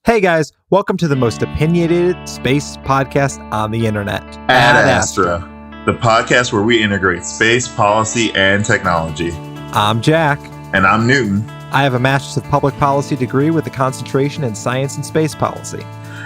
Hey guys, welcome to the most opinionated space podcast on the internet. Ad Astra, the podcast where we integrate space, policy, and technology. I'm Jack. And I'm Newton. I have a Master's of Public Policy degree with a concentration in science and space policy.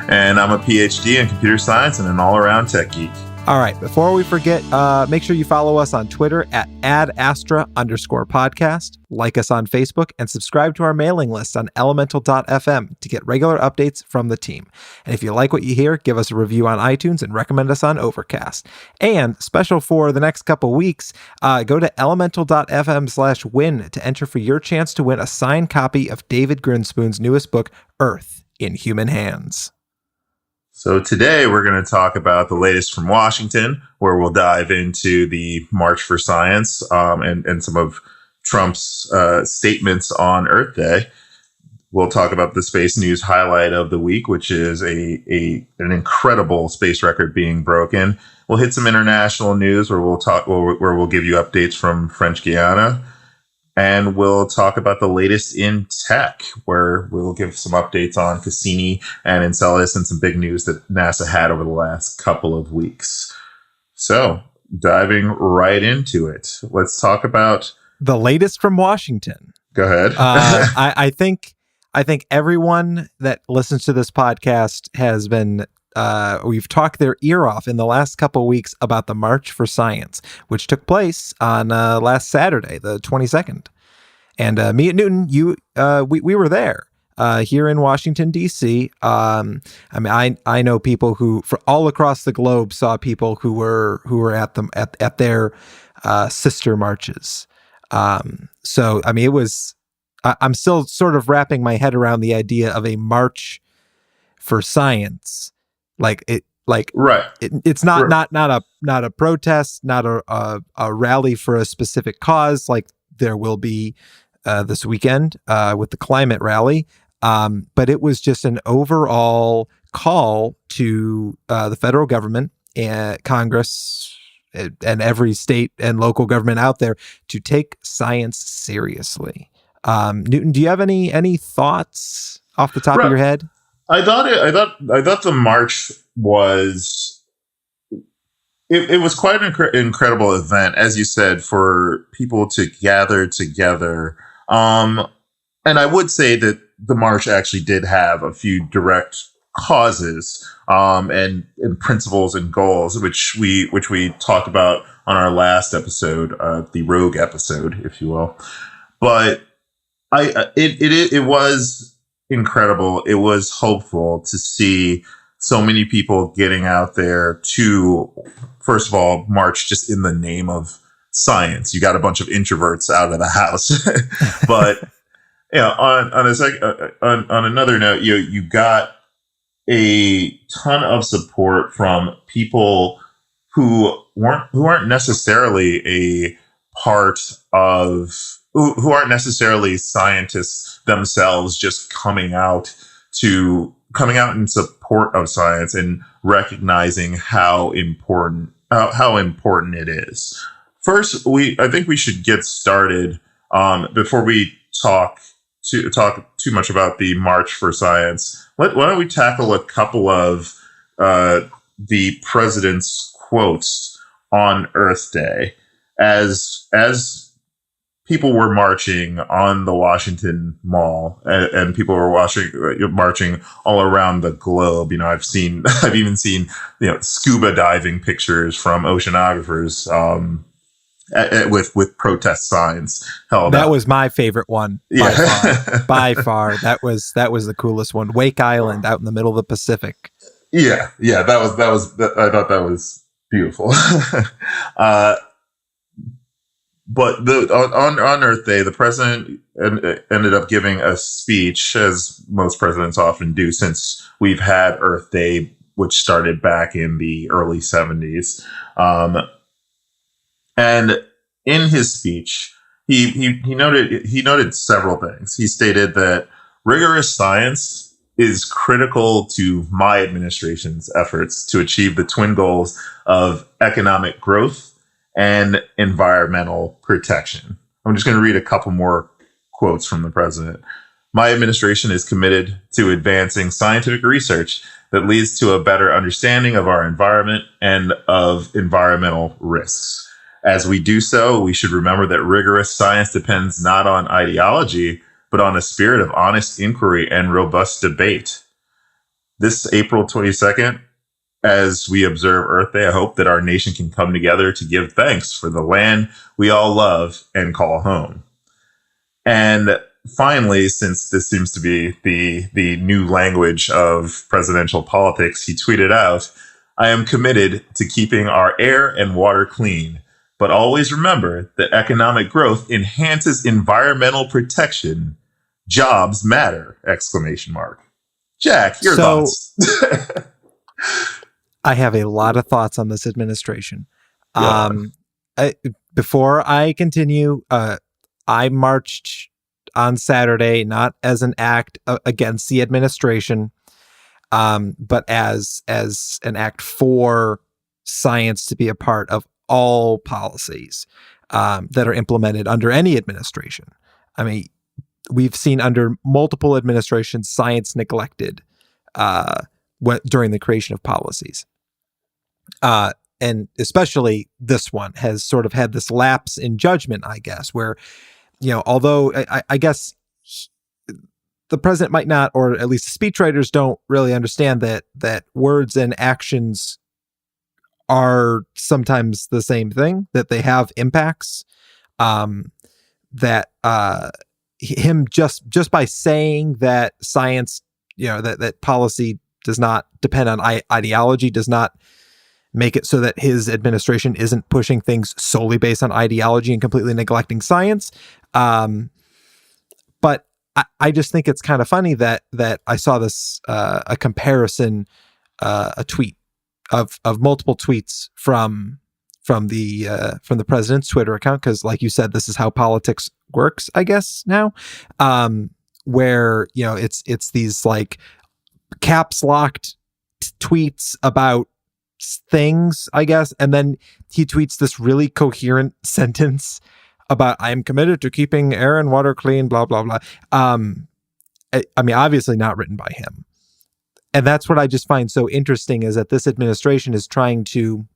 And I'm a PhD in computer science and an all-around tech geek. All right, before we forget, make sure you follow us on Twitter at @AdAstra_podcast, like us on Facebook, and subscribe to our mailing list on elemental.fm to get regular updates from the team. And if you like what you hear, give us a review on iTunes and recommend us on Overcast. And special for the next couple weeks, go to elemental.fm/win to enter for your chance to win a signed copy of David Grinspoon's newest book, Earth in Human Hands. So today we're going to talk about the latest from Washington, where we'll dive into the March for Science and some of Trump's statements on Earth Day. We'll talk about the space news highlight of the week, which is an incredible space record being broken. We'll hit some international news where we'll give you updates from French Guiana. And we'll talk about the latest in tech, where we'll give some updates on Cassini and Enceladus and some big news that NASA had over the last couple of weeks. So, diving right into it, let's talk about the latest from Washington. Go ahead. I think everyone that listens to this podcast has been we've talked their ear off in the last couple of weeks about the March for Science, which took place on last Saturday, the 22nd. And me and Newton, we were there here in Washington, D.C. I know people who all across the globe saw people who were at them at their sister marches. So I mean, it was. I'm still sort of wrapping my head around the idea of a march for science. It's not a protest, not a rally for a specific cause like there will be this weekend with the climate rally. But it was just an overall call to the federal government and Congress and every state and local government out there to take science seriously. Newton, do you have any thoughts off the top of your head? I thought the march was it was quite an incredible event, as you said, for people to gather together. And I would say that the march actually did have a few direct causes and principles and goals, which we talked about on our last episode, the Rogue episode, if you will. But it was incredible. It was hopeful to see so many people getting out there to, first of all, march just in the name of science. You got a bunch of introverts out of the house, but on another note, you got a ton of support from people who aren't necessarily a part of. Who aren't necessarily scientists themselves, just coming out in support of science and recognizing how important it is. First, I think we should get started before we talk too much about the March for Science. Why don't we tackle a couple of the president's quotes on Earth Day as people were marching on the Washington Mall, and people were marching all around the globe. I've even seen scuba diving pictures from oceanographers with protest signs held That up. was my favorite one by far. That was the coolest one. Wake Island out in the middle of the Pacific. Yeah, that was. I thought that was beautiful. But on Earth Day, the president ended up giving a speech, as most presidents often do, since we've had Earth Day, which started back in the early 70s. And in his speech, he noted several things. He stated that rigorous science is critical to my administration's efforts to achieve the twin goals of economic growth and environmental protection. I'm just going to read a couple more quotes from the president. My administration is committed to advancing scientific research that leads to a better understanding of our environment and of environmental risks. As we do so, we should remember that rigorous science depends not on ideology, but on a spirit of honest inquiry and robust debate. This April 22nd, as we observe Earth Day, I hope that our nation can come together to give thanks for the land we all love and call home. And finally, since this seems to be the new language of presidential politics, he tweeted out, "I am committed to keeping our air and water clean, but always remember that economic growth enhances environmental protection. Jobs matter!" Exclamation mark. Jack, your thoughts? I have a lot of thoughts on this administration. Yeah. Before I continue, I marched on Saturday, not as an act against the administration, but as an act for science to be a part of all policies that are implemented under any administration. I mean, we've seen under multiple administrations science neglected during the creation of policies. And especially this one has sort of had this lapse in judgment, I guess, where, although I guess the president might not, or at least the speechwriters don't really understand that words and actions are sometimes the same thing, that they have impacts, that him just by saying that science, that policy does not depend on ideology, does not make it so that his administration isn't pushing things solely based on ideology and completely neglecting science. But I just think it's kind of funny that I saw this, a comparison, a tweet of multiple tweets from the president's Twitter account. 'Cause like you said, this is how politics works, I guess now, where, it's these like caps locked tweets about things, I guess. And then he tweets this really coherent sentence about, "I am committed to keeping air and water clean, blah, blah, blah." I mean, obviously not written by him. And that's what I just find so interesting, is that this administration is trying to,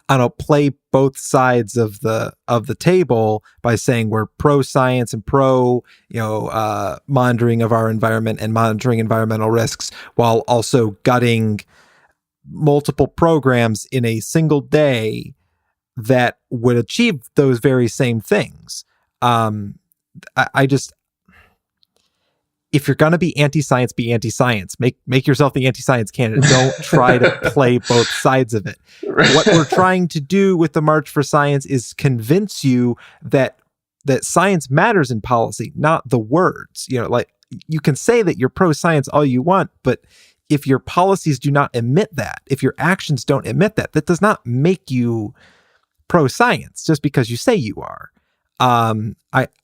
I don't know, play both sides of the table by saying we're pro science and pro, monitoring of our environment and monitoring environmental risks, while also gutting multiple programs in a single day that would achieve those very same things. I just, if you're going to be anti-science, be anti-science. Make yourself the anti-science candidate. Don't try to play both sides of it. What we're trying to do with the March for Science is convince you that science matters in policy, not the words. Like, you can say that you're pro-science all you want, but if your policies do not admit that, if your actions don't admit that, that does not make you pro-science just because you say you are.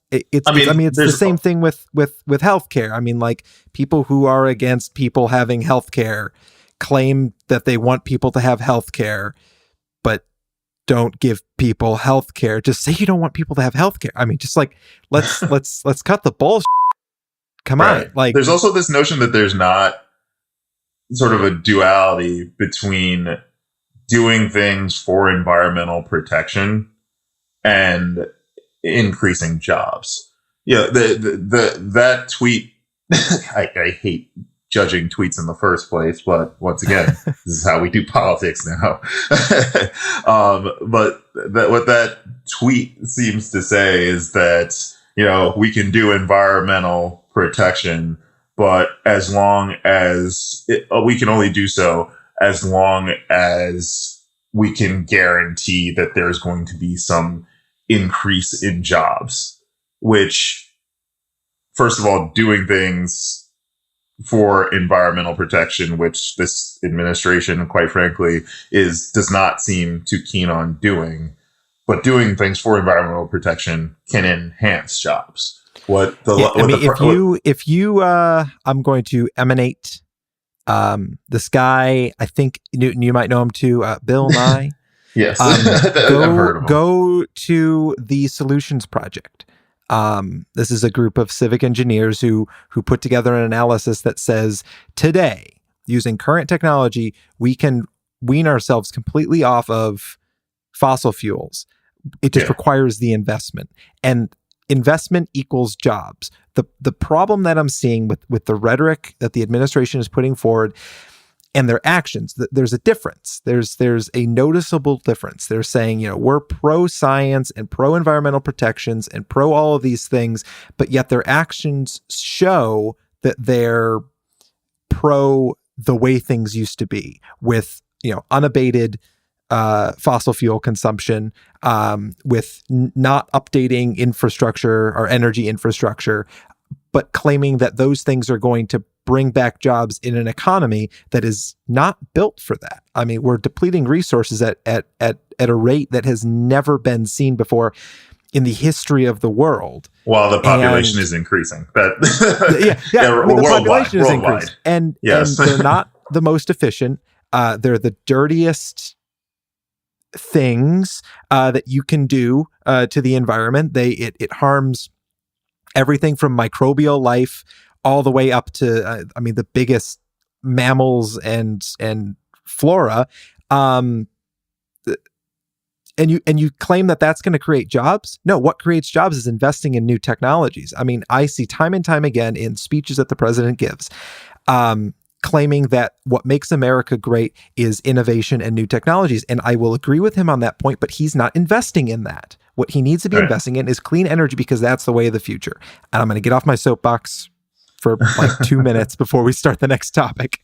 It's the same thing with healthcare. I mean, like, people who are against people having healthcare claim that they want people to have healthcare, but don't give people healthcare. Just say you don't want people to have healthcare. I mean, just like, let's cut the bullshit. Come on. Like, there's also this notion that there's not sort of a duality between doing things for environmental protection and increasing jobs. That tweet, I hate judging tweets in the first place, but once again, this is how we do politics now. But what that tweet seems to say is that, we can do environmental protection, but as long as we can only do so as long as we can guarantee that there's going to be some increase in jobs, which, first of all, doing things for environmental protection, which this administration, quite frankly, does not seem too keen on doing, but doing things for environmental protection can enhance jobs. I'm going to emanate this guy, I think Newton, you might know him too, Bill Nye. Yes. I've heard of him. Go to the Solutions Project. This is a group of civic engineers who put together an analysis that says today, using current technology, we can wean ourselves completely off of fossil fuels. It just requires the investment, and investment equals jobs. The problem that I'm seeing with the rhetoric that the administration is putting forward and their actions, there's a difference. There's a noticeable difference. They're saying, we're pro-science and pro-environmental protections and pro all of these things, but yet their actions show that they're pro the way things used to be, with unabated fossil fuel consumption, with not updating infrastructure or energy infrastructure, but claiming that those things are going to bring back jobs in an economy that is not built for that. I mean, we're depleting resources at a rate that has never been seen before in the history of the world. While the population is increasing. The population is increasing. And they're not the most efficient. They're the dirtiest things that you can do to the environment. It harms everything from microbial life all the way up to the biggest mammals and flora. And you claim that that's going to create jobs? No, what creates jobs is investing in new technologies. I mean, I see time and time again in speeches that the president gives, claiming that what makes America great is innovation and new technologies. And I will agree with him on that point, but he's not investing in that. What he needs to be investing in is clean energy, because that's the way of the future. And I'm going to get off my soapbox for like 2 minutes before we start the next topic.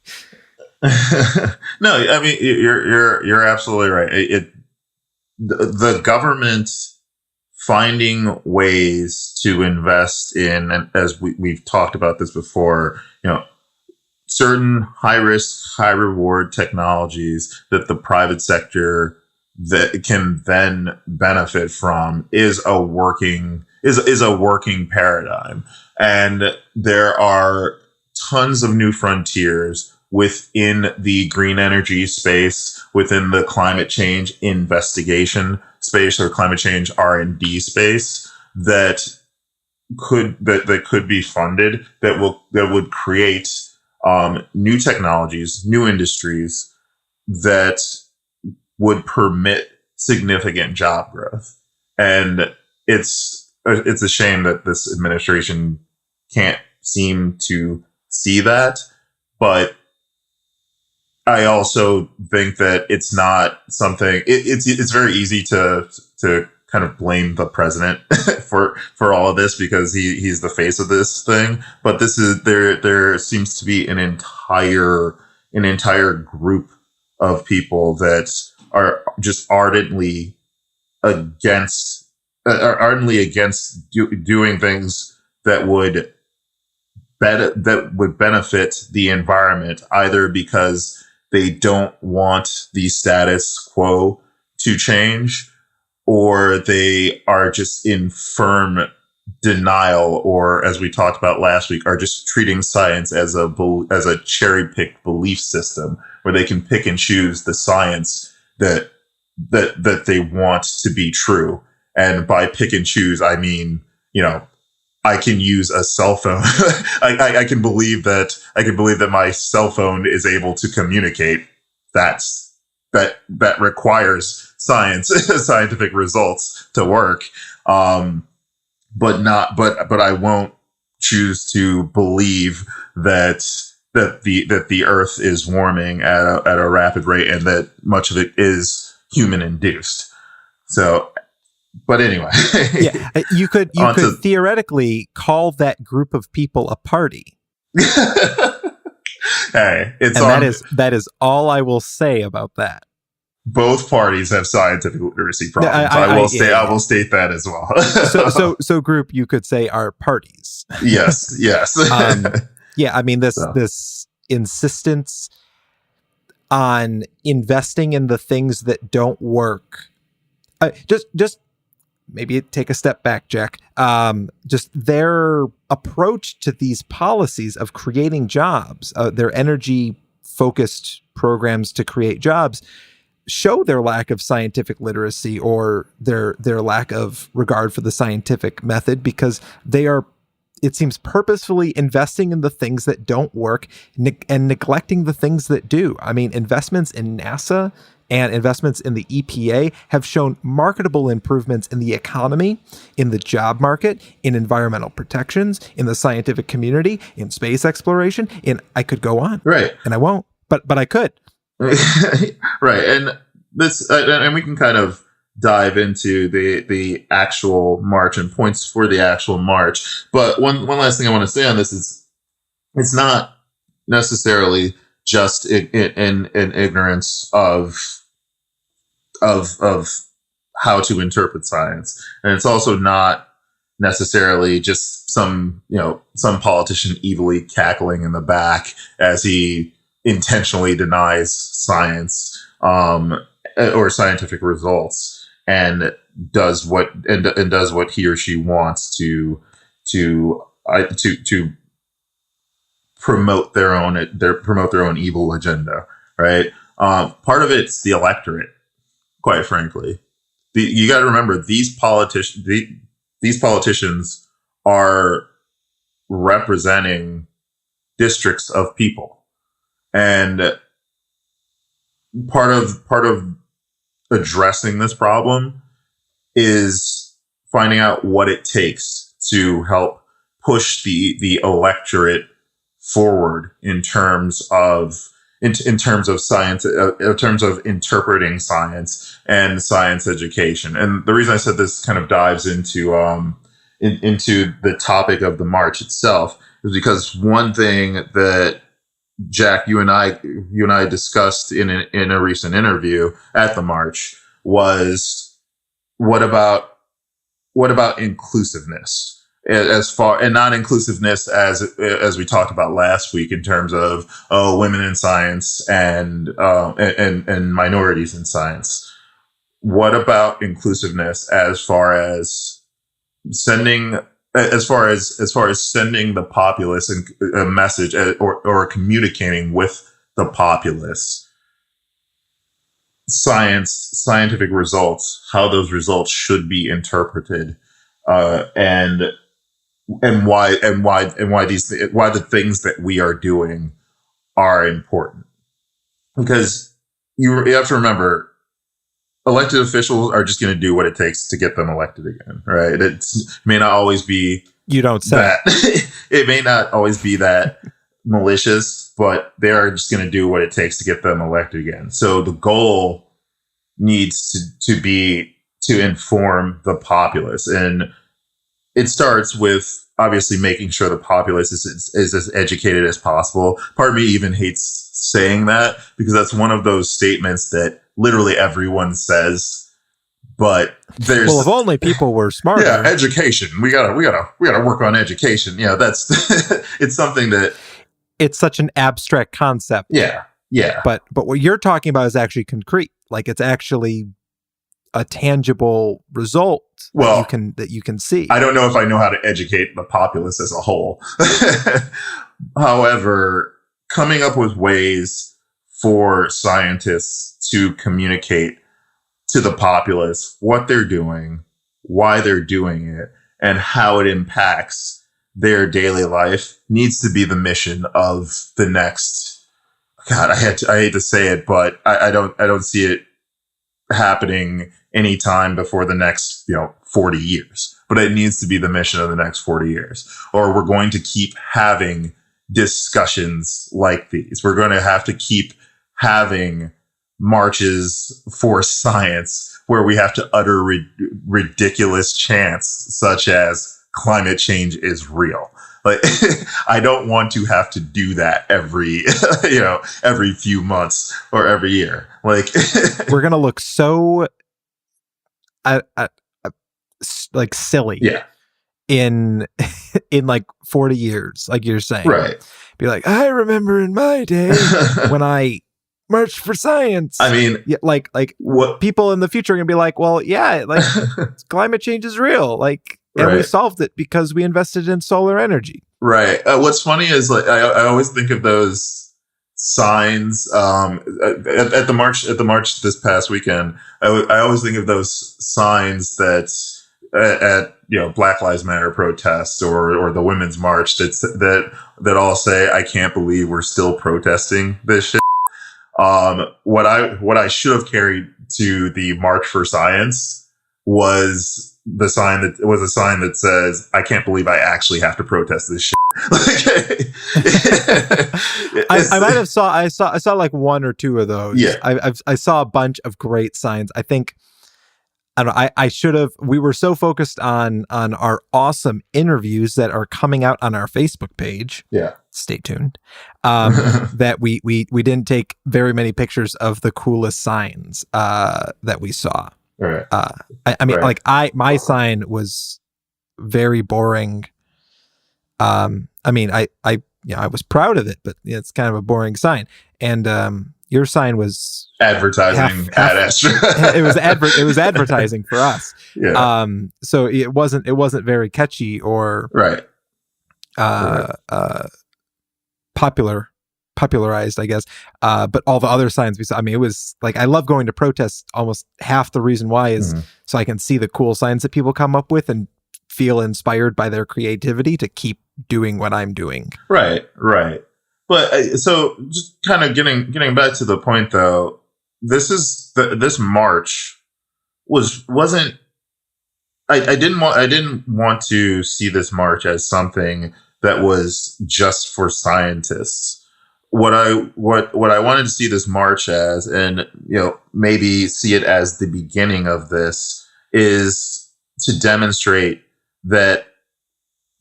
No, I mean, you're absolutely right. The government finding ways to invest in, and as we've talked about this before, certain high risk, high reward technologies that the private sector that can then benefit from is a working paradigm. And there are tons of new frontiers within the green energy space, within the climate change investigation space, or climate change R&D space that could be funded, that would create new technologies, new industries that would permit significant job growth. And it's a shame that this administration can't seem to see that. But I also think that it's not something. It's very easy to kind of blame the president for all of this, because he's the face of this thing. But there seems to be an entire group of people that are just ardently against doing things that would benefit the environment, either because they don't want the status quo to change, or they are just in firm denial, or, as we talked about last week, are just treating science as a cherry-picked belief system where they can pick and choose the science that they want to be true. And by pick and choose, I mean, I can use a cell phone. I can believe that my cell phone is able to communicate. That requires scientific results to work. But I won't choose to believe that the Earth is warming at a rapid rate, and that much of it is human induced. So, but anyway, yeah, you could theoretically call that group of people a party. Hey, that is all I will say about that. Both parties have scientific literacy problems. I will state that as well. so group, you could say, are parties. Yes. Yeah, I mean, this insistence on investing in the things that don't work. Just maybe take a step back, Jack. Just their approach to these policies of creating jobs, their energy-focused programs to create jobs, show their lack of scientific literacy or their lack of regard for the scientific method, because they are, it seems, purposefully investing in the things that don't work and neglecting the things that do. I mean, investments in NASA and investments in the EPA have shown marketable improvements in the economy, in the job market, in environmental protections, in the scientific community, in space exploration, I could go on. Right. And I won't, but I could. Right. And this, and we can kind of dive into the actual march and points for the actual march. But one last thing I want to say on this is, it's not necessarily just in ignorance of how to interpret science, and it's also not necessarily just some politician evilly cackling in the back as he intentionally denies science or scientific results and does what he or she wants to promote their own evil agenda, right? Part of it's the electorate, quite frankly. You got to remember, these politicians are representing districts of people. And part of addressing this problem is finding out what it takes to help push the electorate forward in terms of science, in terms of interpreting science and science education. And the reason I said this kind of dives into the topic of the march itself is because one thing that Jack, you and I discussed in a recent interview at the march was what about inclusiveness, as far, and not inclusiveness as we talked about last week in terms of women in science and minorities in science. What about inclusiveness as far as sending the populace a message or communicating with the populace scientific results, how those results should be interpreted, and why the things that we are doing are important. Because you have to remember, elected officials are just going to do what it takes to get them elected again, right? It may not always be that. It may not always be that malicious, but they are just going to do what it takes to get them elected again. So the goal needs to be to inform the populace, and it starts with obviously making sure the populace is as educated as possible. Part of me even hates saying that, because that's one of those statements that literally everyone says, but there's, well, if only people were smarter. Yeah, education. We gotta work on education. Yeah, that's it's something that, it's such an abstract concept. Yeah. But what you're talking about is actually concrete. Like, it's actually a tangible result that you can see. I don't know if I know how to educate the populace as a whole. However, coming up with ways for scientists to communicate to the populace what they're doing, why they're doing it, and how it impacts their daily life needs to be the mission of the next. God, I hate to say it, but I don't see it happening anytime before the next 40 years. But it needs to be the mission of the next 40 years, or we're going to keep having discussions like these. We're going to have to keep having marches for science where we have to utter ridiculous chants such as climate change is real. Like, I don't want to have to do that every few months or every year. Like, we're going to look so like silly. Yeah. In like 40 years, like you're saying. Right. Be like, I remember in my day when I marched for science. I mean, yeah, like what people in the future are gonna be like, well, yeah, like climate change is real, like, and we solved it because we invested in solar energy. Right. What's funny is, like, I always think of those signs at the march this past weekend. I always think of those signs that at Black Lives Matter protests or the Women's March that all say, "I can't believe we're still protesting this shit." What I should have carried to the March for Science was a sign that says, "I can't believe I actually have to protest this shit." I might have I saw like one or two of those. Yeah. I saw a bunch of great signs. I think, I don't know, I should have, we were so focused on our awesome interviews that are coming out on our Facebook page. Yeah. Stay tuned. That we didn't take very many pictures of the coolest signs that we saw. Right. I mean, right. like my sign was very boring. I mean, I was proud of it, but it's kind of a boring sign. And your sign was advertising at Astro. It was advertising for us. Yeah. So it wasn't very catchy or right. popularized, I guess. But all the other signs we saw, I mean, it was like, I love going to protests. Almost half the reason why is so I can see the cool signs that people come up with and feel inspired by their creativity to keep doing what I'm doing. Right. But so just kind of getting back to the point though, this March wasn't. I didn't want to see this march as something that was just for scientists. What I wanted to see this march as, and maybe see it as the beginning of this, is to demonstrate that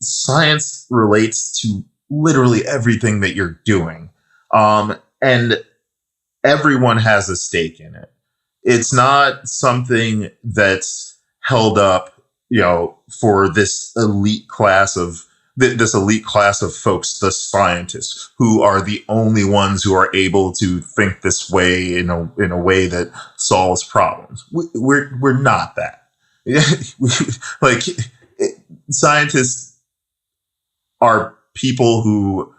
science relates to literally everything that you're doing. And everyone has a stake in it. It's not something that's held up, for this elite class of folks, the scientists, who are the only ones who are able to think this way in a way that solves problems. We're not that. Like, scientists are people who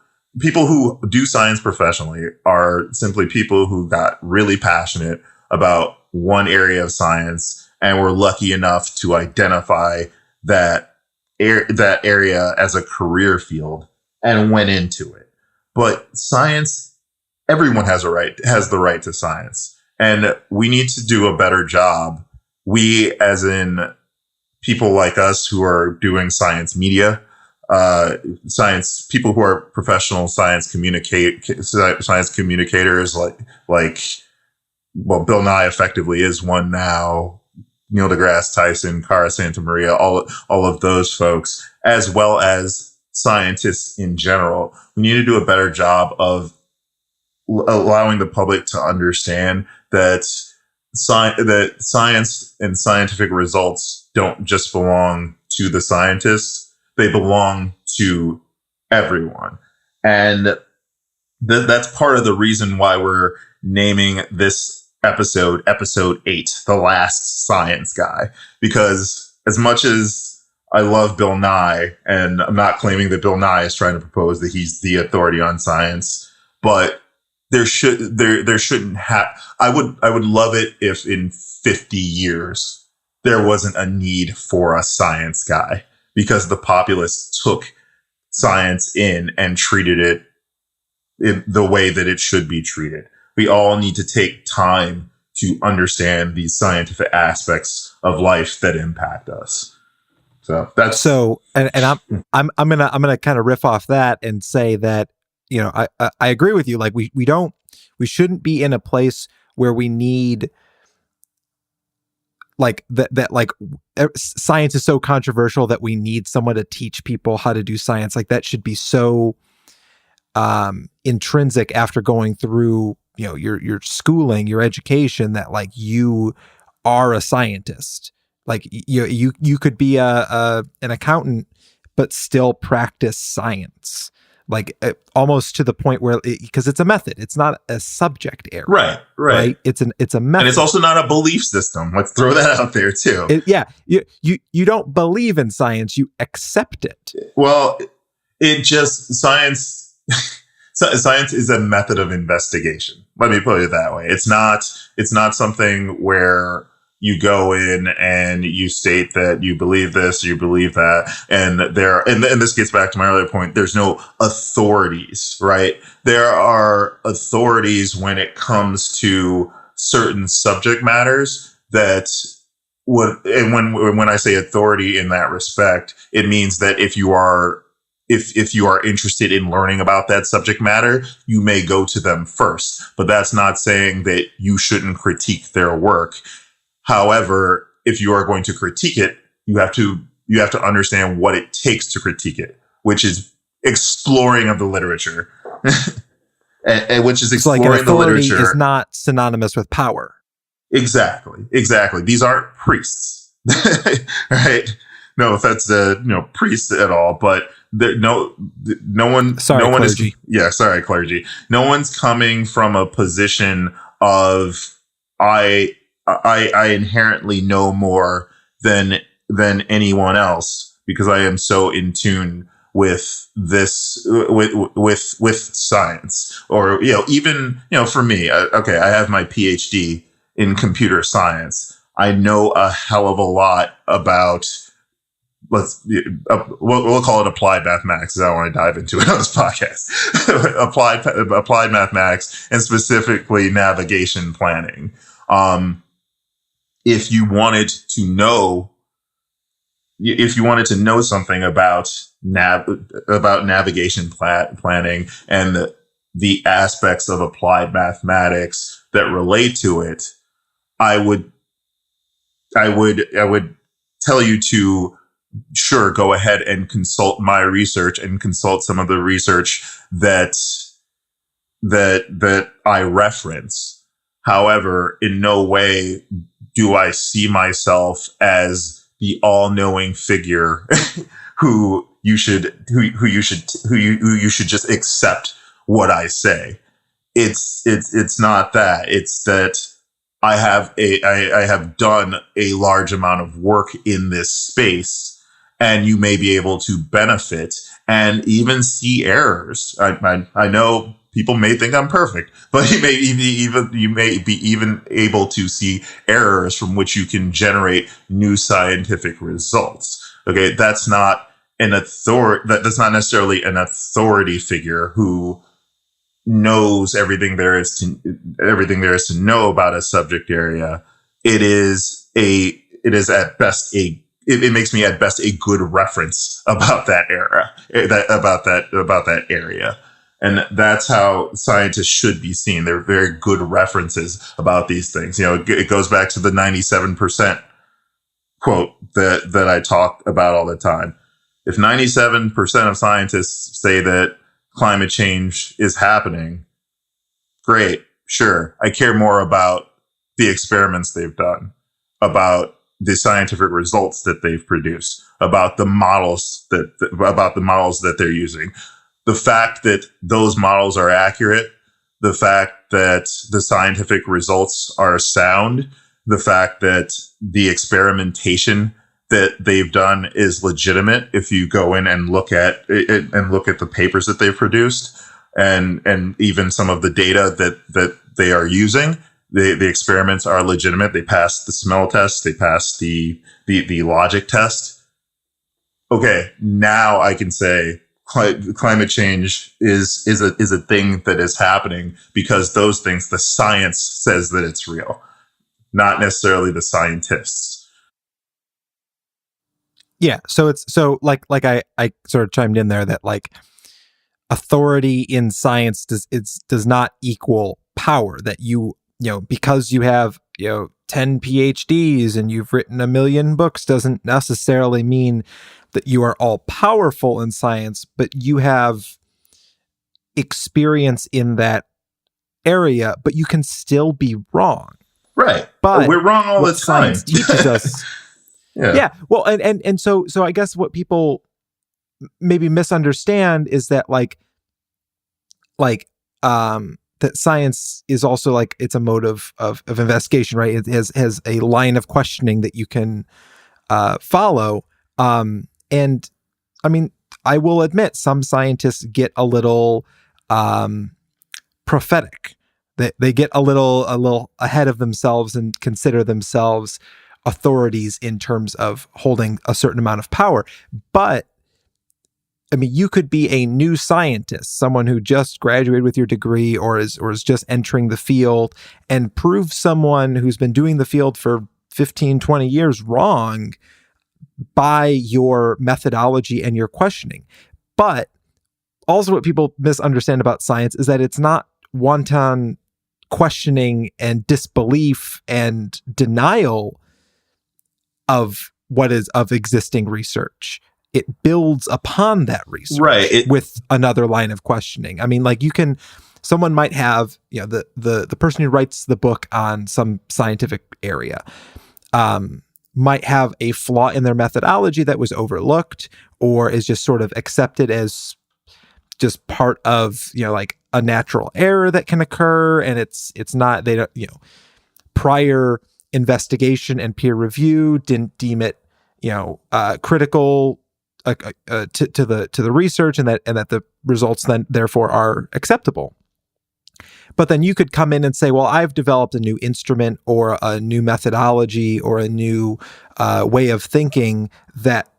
do science professionally are simply people who got really passionate about one area of science and were lucky enough to identify that area as a career field and went into it. But science, everyone has the right to science, and we need to do a better job. We, as in people like us who are doing science media, people who are professional science communicators, like Bill Nye effectively is one now. Neil deGrasse Tyson, Cara Santa Maria, all of those folks, as well as scientists in general. We need to do a better job of allowing the public to understand that science and scientific results don't just belong to the scientists; they belong to everyone. And that's part of the reason why we're naming this episode 8, The Last Science Guy, because as much as I love Bill Nye, and I'm not claiming that Bill Nye is trying to propose that he's the authority on science, but there shouldn't have. I would love it if in 50 years there wasn't a need for a science guy, because the populace took science in and treated it in the way that it should be treated. We all need to take time to understand these scientific aspects of life that impact us. So that's and I'm gonna kind of riff off that and say that, I agree with you. Like we shouldn't be in a place where we need like that like science is so controversial that we need someone to teach people how to do science. Like that should be so intrinsic after going through your schooling, your education, that like you are a scientist. Like you could be an accountant but still practice science, like almost to the point where, because it's a method, it's not a subject area. Right. It's a method, and it's also not a belief system. Let's throw that out there too. You don't believe in science, you accept it. Well, it just science science is a method of investigation. Let me put it that way. It's not something where you go in and you state that you believe this, you believe that, and this gets back to my earlier point. There's no authorities, right? There are authorities when it comes to certain subject matters that and when I say authority in that respect, it means that if you are interested in learning about that subject matter, you may go to them first. But that's not saying that you shouldn't critique their work. However, if you are going to critique it, you have to understand what it takes to critique it, which is exploring of the literature, and which is exploring like the literature is not synonymous with power. Exactly. These aren't priests, right? No offense to priests at all, but no one. Sorry, no one clergy. Sorry, clergy. No one's coming from a position of I inherently know more than anyone else because I am so in tune with this with science, or even for me. I have my PhD in computer science. I know a hell of a lot about we'll call it applied mathematics, because I don't want to dive into it on this podcast. applied mathematics, and specifically navigation planning. If you wanted to know something about navigation planning and the aspects of applied mathematics that relate to it, I would tell you to go ahead and consult my research and consult some of the research that I reference. However, in no way do I see myself as the all-knowing figure who you should just accept what I say. It's not that. It's that I have done a large amount of work in this space, and you may be able to benefit and even see errors. I know people may think I'm perfect, but you may be able to see errors from which you can generate new scientific results. Okay, that's not that's not necessarily an authority figure who knows everything there is to know about a subject area. It makes me at best a good reference about that area. And that's how scientists should be seen. They're very good references about these things. It goes back to the 97% quote that I talk about all the time. If 97% of scientists say that climate change is happening, great, sure. I care more about the experiments they've done, about the scientific results that they've produced, about the models that they're using. The fact that those models are accurate, the fact that the scientific results are sound, the fact that the experimentation that they've done is legitimate. If you go in and look at it and look at the papers that they've produced, and even some of the data that they are using, the experiments are legitimate. They passed the smell test. They passed the logic test. Okay, now I can say climate change is a thing that is happening because those things, the science says that it's real, not necessarily the scientists. Yeah. So I sort of chimed in there that like authority in science does not equal power. That because you have 10 PhDs and you've written 1 million books doesn't necessarily mean that you are all powerful in science, but you have experience in that area, but you can still be wrong. Right. But we're wrong all the time. Science teaches us. Yeah. Well, and so I guess what people maybe misunderstand is that that science is also like it's a mode of investigation, right? It has a line of questioning that you can follow. And I mean, I will admit some scientists get a little prophetic. They get a little ahead of themselves and consider themselves authorities in terms of holding a certain amount of power. But I mean, you could be a new scientist, someone who just graduated with your degree or is just entering the field, and prove someone who's been doing the field for 15, 20 years wrong by your methodology and your questioning. But also what people misunderstand about science is that it's not wanton questioning and disbelief and denial of what is of existing research. It builds upon that research with another line of questioning. I mean, like someone might have, the person who writes the book on some scientific area might have a flaw in their methodology that was overlooked or is just sort of accepted as just part of, like a natural error that can occur. And it's not, they don't, prior investigation and peer review didn't deem it, critical to the research, and that the results then therefore are acceptable. But then you could come in and say, well, I've developed a new instrument or a new methodology or a new way of thinking that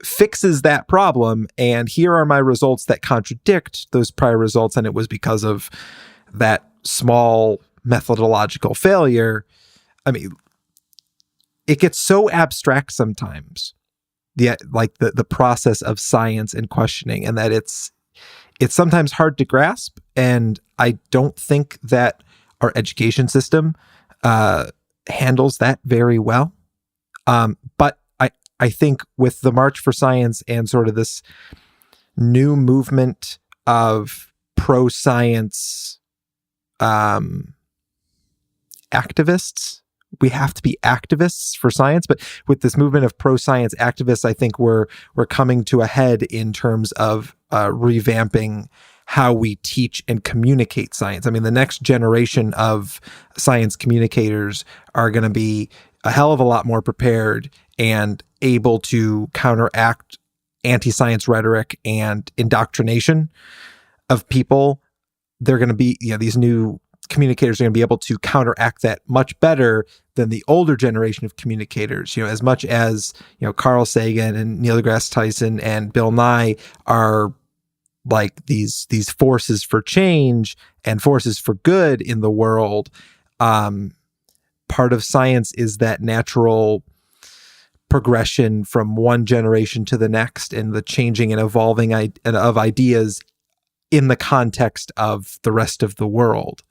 fixes that problem, and here are my results that contradict those prior results, and it was because of that small methodological failure. I mean, it gets so abstract sometimes, the process of science and questioning, and that it's sometimes hard to grasp. And I don't think that our education system handles that very well. But I think with the March for Science and sort of this new movement of pro-science activists, we have to be activists for science, but with this movement of pro-science activists, I think we're coming to a head in terms of revamping how we teach and communicate science. I mean, the next generation of science communicators are going to be a hell of a lot more prepared and able to counteract anti-science rhetoric and indoctrination of people. They're going to be, these new communicators are going to be able to counteract that much better than the older generation of communicators. As much as, Carl Sagan and Neil deGrasse Tyson and Bill Nye are like these forces for change and forces for good in the world. Part of science is that natural progression from one generation to the next and the changing and evolving of ideas in the context of the rest of the world.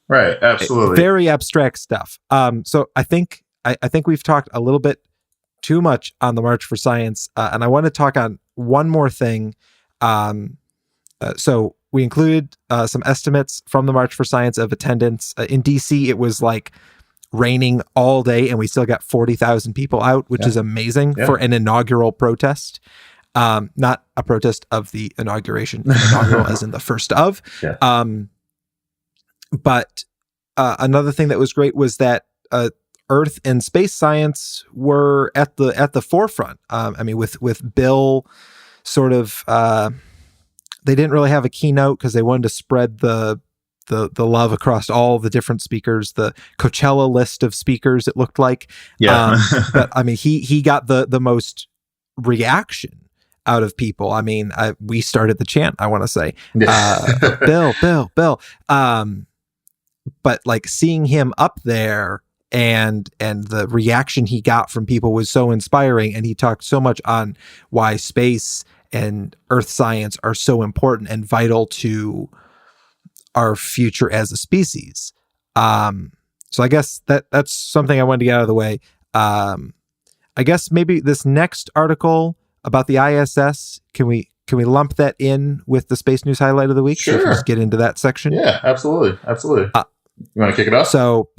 Right. Absolutely. Very abstract stuff. So I think we've talked a little bit too much on the March for Science. And I want to talk on one more thing. So we included some estimates from the March for Science of attendance. In DC, it was like raining all day and we still got 40,000 people out, which is amazing for an inaugural protest. Not a protest of the inauguration, inaugural as in the first of. Yeah. But another thing that was great was that Earth and space science were at the forefront. I mean, with Bill sort of, they didn't really have a keynote because they wanted to spread the love across all the different speakers, the Coachella list of speakers, it looked like. Yeah. But I mean, he got the most reaction out of people. I mean, we started the chant, I want to say, Bill. But like seeing him up there and the reaction he got from people was so inspiring. And he talked so much on why space and Earth science are so important and vital to our future as a species. So I guess that's something I wanted to get out of the way. I guess maybe this next article about the ISS, can we lump that in with the Space News Highlight of the Week? Sure. So let's get into that section. Yeah, absolutely. You want to kick it off? So,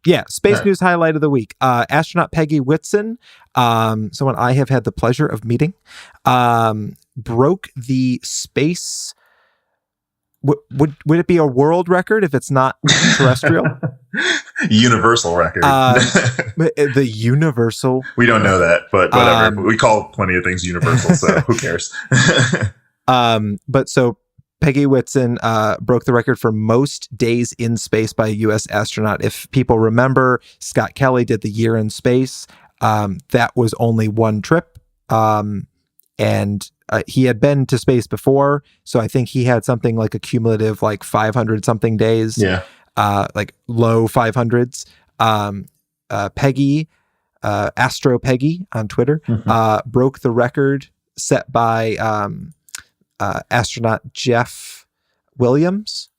yeah, Space News Highlight of the Week. Astronaut Peggy Whitson, someone I have had the pleasure of meeting, broke the space... Would it be a world record if it's not terrestrial? Universal record. The universal. We don't know that, but whatever. We call plenty of things universal, so who cares? But so Peggy Whitson broke the record for most days in space by a U.S. astronaut. If people remember, Scott Kelly did the year in space. That was only one trip. And he had been to space before, so I think he had something like a cumulative like 500 something days. Yeah. Like low 500s. Peggy, Astro Peggy on Twitter, broke the record set by astronaut Jeff Williams.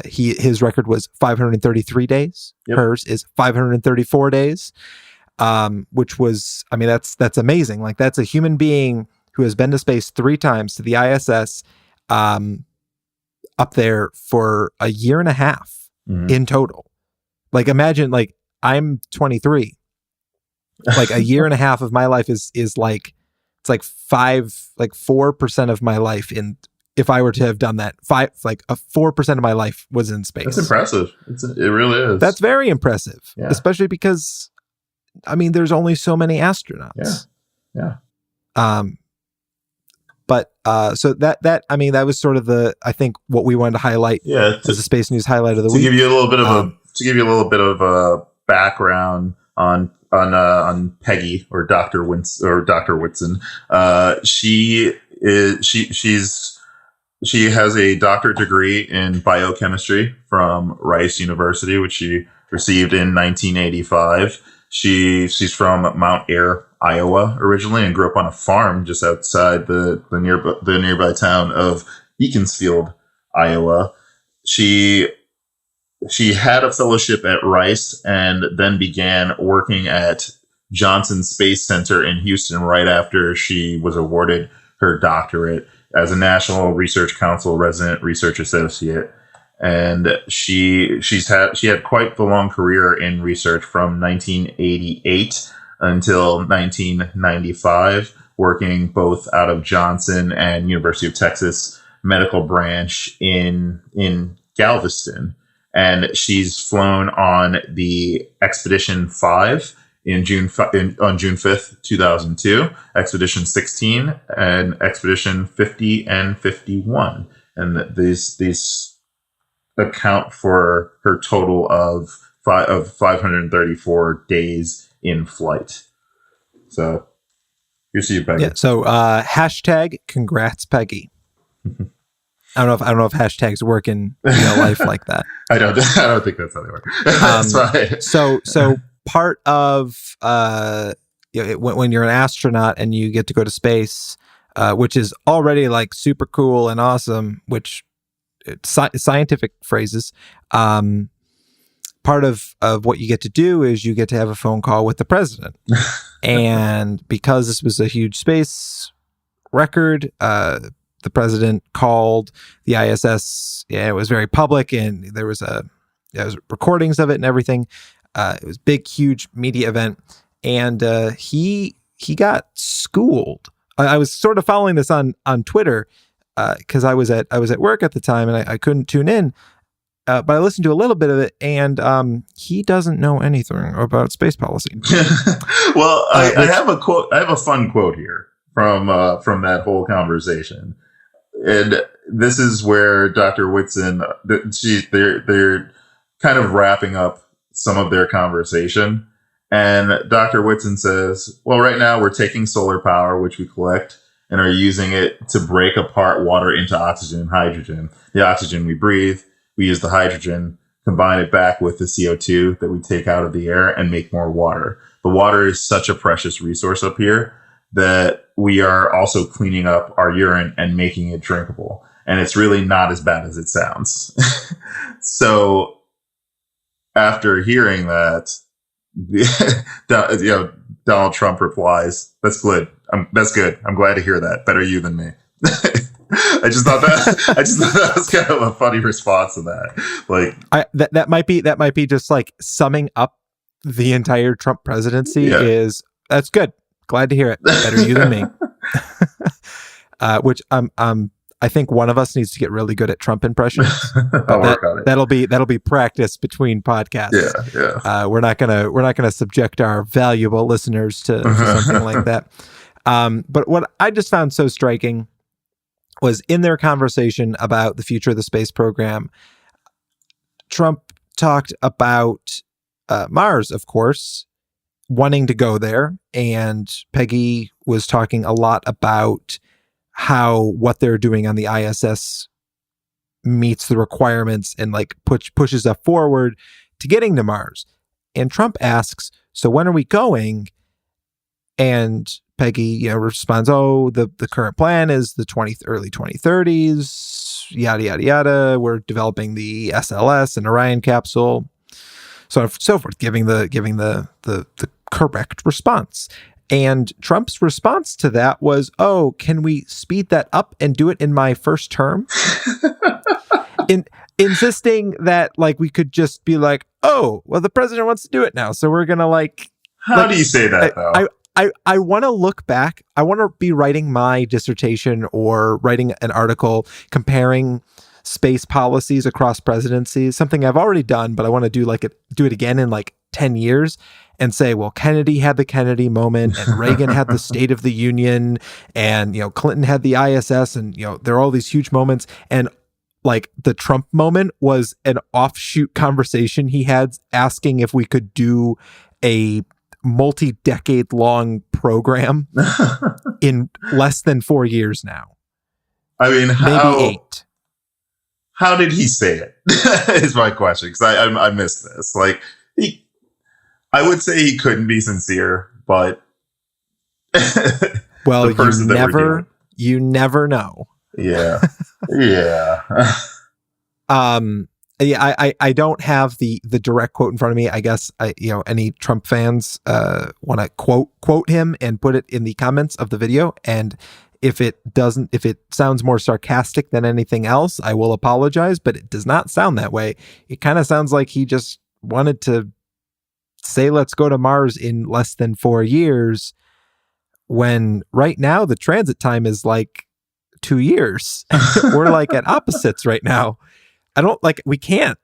His record was 533 days. Yep. Hers is 534 days. Which was, I mean, that's amazing. Like, that's a human being who has been to space 3 times, to the ISS, up there for a year and a half in total. Like, imagine, like, I'm 23. Like, a year and a half of my life is like, it's like 4% of my life if I were to have done that, 4% of my life was in space. That's impressive. It really is. That's very impressive, especially because, I mean, there's only so many astronauts. Yeah. But so that I mean, that was sort of I think what we wanted to highlight. Yeah, as the space news highlight of the week. To give you a little bit of a background on Peggy, or Dr. Whitson. She has a doctorate degree in biochemistry from Rice University, which she received in 1985. She's from Mount Ayr, Iowa, originally, and grew up on a farm just outside the nearby town of Beaconsfield, Iowa. She had a fellowship at Rice and then began working at Johnson Space Center in Houston right after she was awarded her doctorate as a National Research Council resident research associate. And she had quite the long career in research from 1988 until 1995, working both out of Johnson and University of Texas Medical Branch in Galveston. And she's flown on the Expedition 5 on June 5th, 2002, Expedition 16, and Expedition 50 and 51. And these account for her total of 534 days in flight. So here's you, Peggy. Yeah. So hashtag congrats, Peggy. I don't know if hashtags work in real life like that. I don't think that's how they work. That's right. So part of when you're an astronaut and you get to go to space, which is already like super cool and awesome, which scientific phrases. Part of what you get to do is you get to have a phone call with the president. And because this was a huge space record, the president called the ISS. Yeah, it was very public, and there was recordings of it and everything. It was a big, huge media event, and he got schooled. I was sort of following this on Twitter because I was at work at the time and I couldn't tune in. But I listened to a little bit of it, and he doesn't know anything about space policy. Well, I have a quote. I have a fun quote here from that whole conversation, and this is where Dr. Whitson, they're kind of wrapping up some of their conversation, and Dr. Whitson says, "Well, right now we're taking solar power, which we collect, and are using it to break apart water into oxygen and hydrogen. The oxygen we breathe." We use the hydrogen, combine it back with the CO2 that we take out of the air, and make more water. The water is such a precious resource up here that we are also cleaning up our urine and making it drinkable. And it's really not as bad as it sounds. So after hearing that, Donald Trump replies, "That's good. That's good. I'm glad to hear that. Better you than me." I just thought that was kind of a funny response to that. Like, that might be just like summing up the entire Trump presidency. Is that's good. Glad to hear it. Better you than me. Which I think one of us needs to get really good at Trump impressions. I'll work on it. That'll be practice between podcasts. Yeah. We're not gonna subject our valuable listeners to something like that. But what I just found so striking was in their conversation about the future of the space program, Trump talked about Mars, of course, wanting to go there. And Peggy was talking a lot about how what they're doing on the ISS meets the requirements and like pushes us forward to getting to Mars. And Trump asks, so when are we going? And Peggy, responds, oh, the current plan is the early 2030s, yada, yada, yada. We're developing the SLS and Orion capsule, so forth, giving the correct response. And Trump's response to that was, oh, can we speed that up and do it in my first term? Insisting that like we could just be like, oh, well, the president wants to do it now, so we're gonna like. How do you say that though? I want to look back. I want to be writing my dissertation or writing an article comparing space policies across presidencies, something I've already done, but I want to do it again in like 10 years and say, well, Kennedy had the Kennedy moment and Reagan had the State of the Union and, Clinton had the ISS and, there are all these huge moments. And like the Trump moment was an offshoot conversation he had asking if we could do a multi-decade long program in less than 4 years now. I mean, maybe 8. How did he say it? Is my question, because I missed this. Like, I would say he couldn't be sincere, but well, you never know. Yeah, yeah. Yeah, I don't have the direct quote in front of me. I guess any Trump fans want to quote him and put it in the comments of the video. And if it sounds more sarcastic than anything else, I will apologize. But it does not sound that way. It kind of sounds like he just wanted to say, let's go to Mars in less than 4 years, when right now the transit time is like 2 years. We're like at opposites right now. We can't.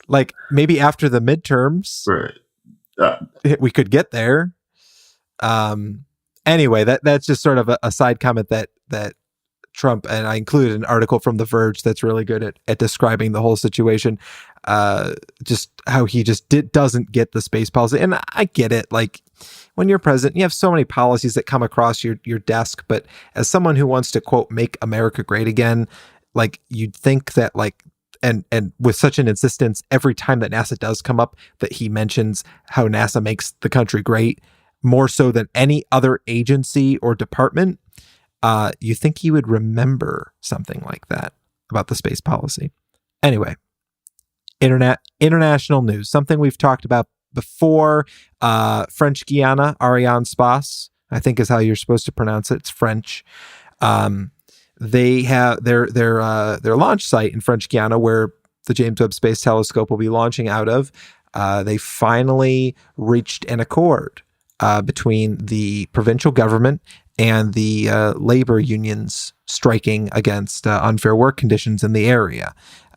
Like maybe after the midterms, right? We could get there. Anyway, that's just sort of a side comment that Trump, and I included an article from The Verge that's really good at describing the whole situation. Just how he just doesn't get the space policy. And I get it. Like when you're president, you have so many policies that come across your desk. But as someone who wants to, quote, make America great again, like you'd think that like, and with such an insistence every time that NASA does come up, that he mentions how NASA makes the country great more so than any other agency or department. You think he would remember something like that about the space policy. Anyway, international news, something we've talked about before. French Guiana, Arianespace, I think is how you're supposed to pronounce it. It's French. They have their launch site in French Guiana, where the James Webb Space Telescope will be launching out of. They finally reached an accord between the provincial government and the labor unions striking against unfair work conditions in the area.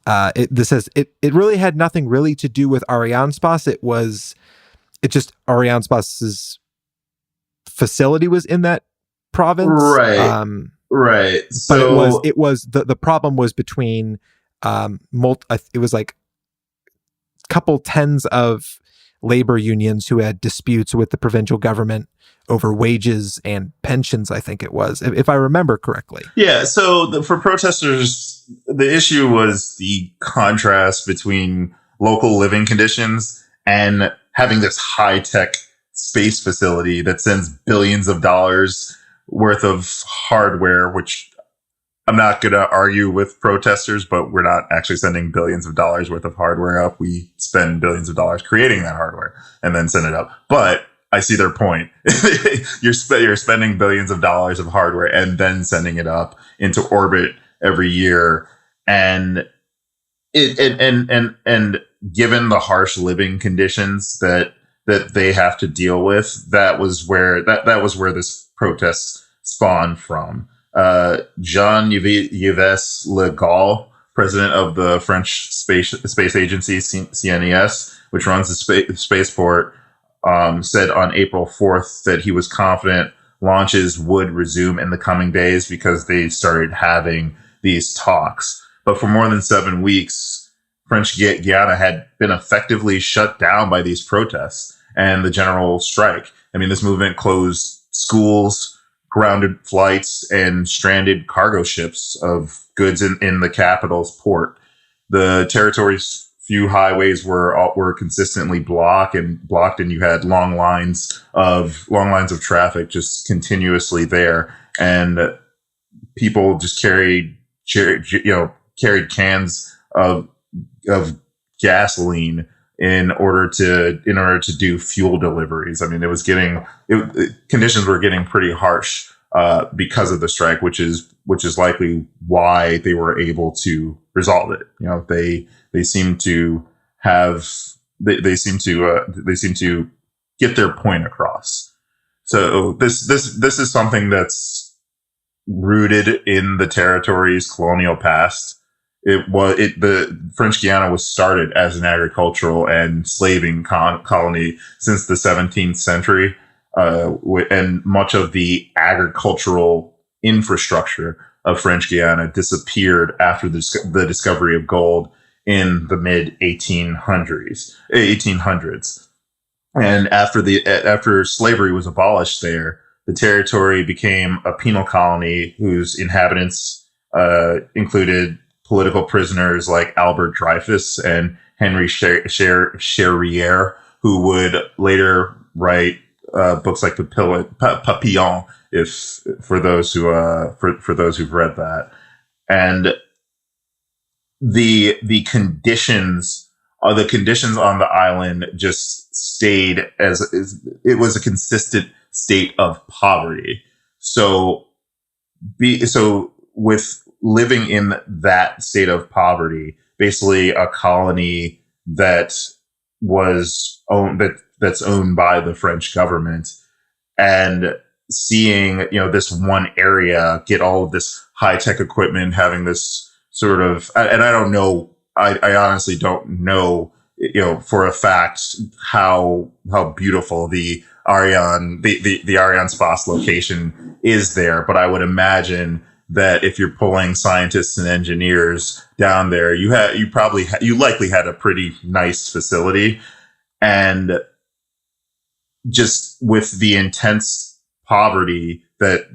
It really had nothing really to do with Arianespace. It just Arianespace's facility was in that province, right? Right. So, but it was the problem was between it was like a couple tens of labor unions who had disputes with the provincial government over wages and pensions, I think it was, if I remember correctly. Yeah. So for protesters, the issue was the contrast between local living conditions and having this high-tech space facility that sends billions of dollars worth of hardware, which I'm not going to argue with protesters, but we're not actually sending billions of dollars worth of hardware up. We spend billions of dollars creating that hardware and then send it up. But I see their point. You're spending billions of dollars of hardware and then sending it up into orbit every year. And and given the harsh living conditions that they have to deal with, that was where this protest spawned from. Jean-Yves Le Gall, president of the French space agency CNES, which runs the spaceport, said on April 4th that he was confident launches would resume in the coming days because they started having these talks. But for more than 7 weeks, French Guiana had been effectively shut down by these protests and the general strike. I mean, this movement closed schools, grounded flights, and stranded cargo ships of goods in the capital's port. The territory's few highways were consistently blocked, and you had long lines of traffic just continuously there, and people just carried cans of gasoline in order to do fuel deliveries. I mean, conditions were getting pretty harsh because of the strike, which is likely why they were able to resolve it. They seem to get their point across. So this is something that's rooted in the territory's colonial past. The French Guiana was started as an agricultural and slaving colony since the 17th century, and much of the agricultural infrastructure of French Guiana disappeared after the discovery of gold in the mid 1800s. And after slavery was abolished there, the territory became a penal colony whose inhabitants included political prisoners like Albert Dreyfus and Henry Charrière, who would later write books like Papillon, for those who've read that. And the conditions on the island just stayed as it was a consistent state of poverty. So with living in that state of poverty, basically a colony that's owned by the French government, and seeing this one area get all of this high-tech equipment, having this sort of, and I don't know, I honestly don't know, for a fact how beautiful the Arianespace location is there, but I would imagine that if you're pulling scientists and engineers down there, you likely had a pretty nice facility. And just with the intense poverty that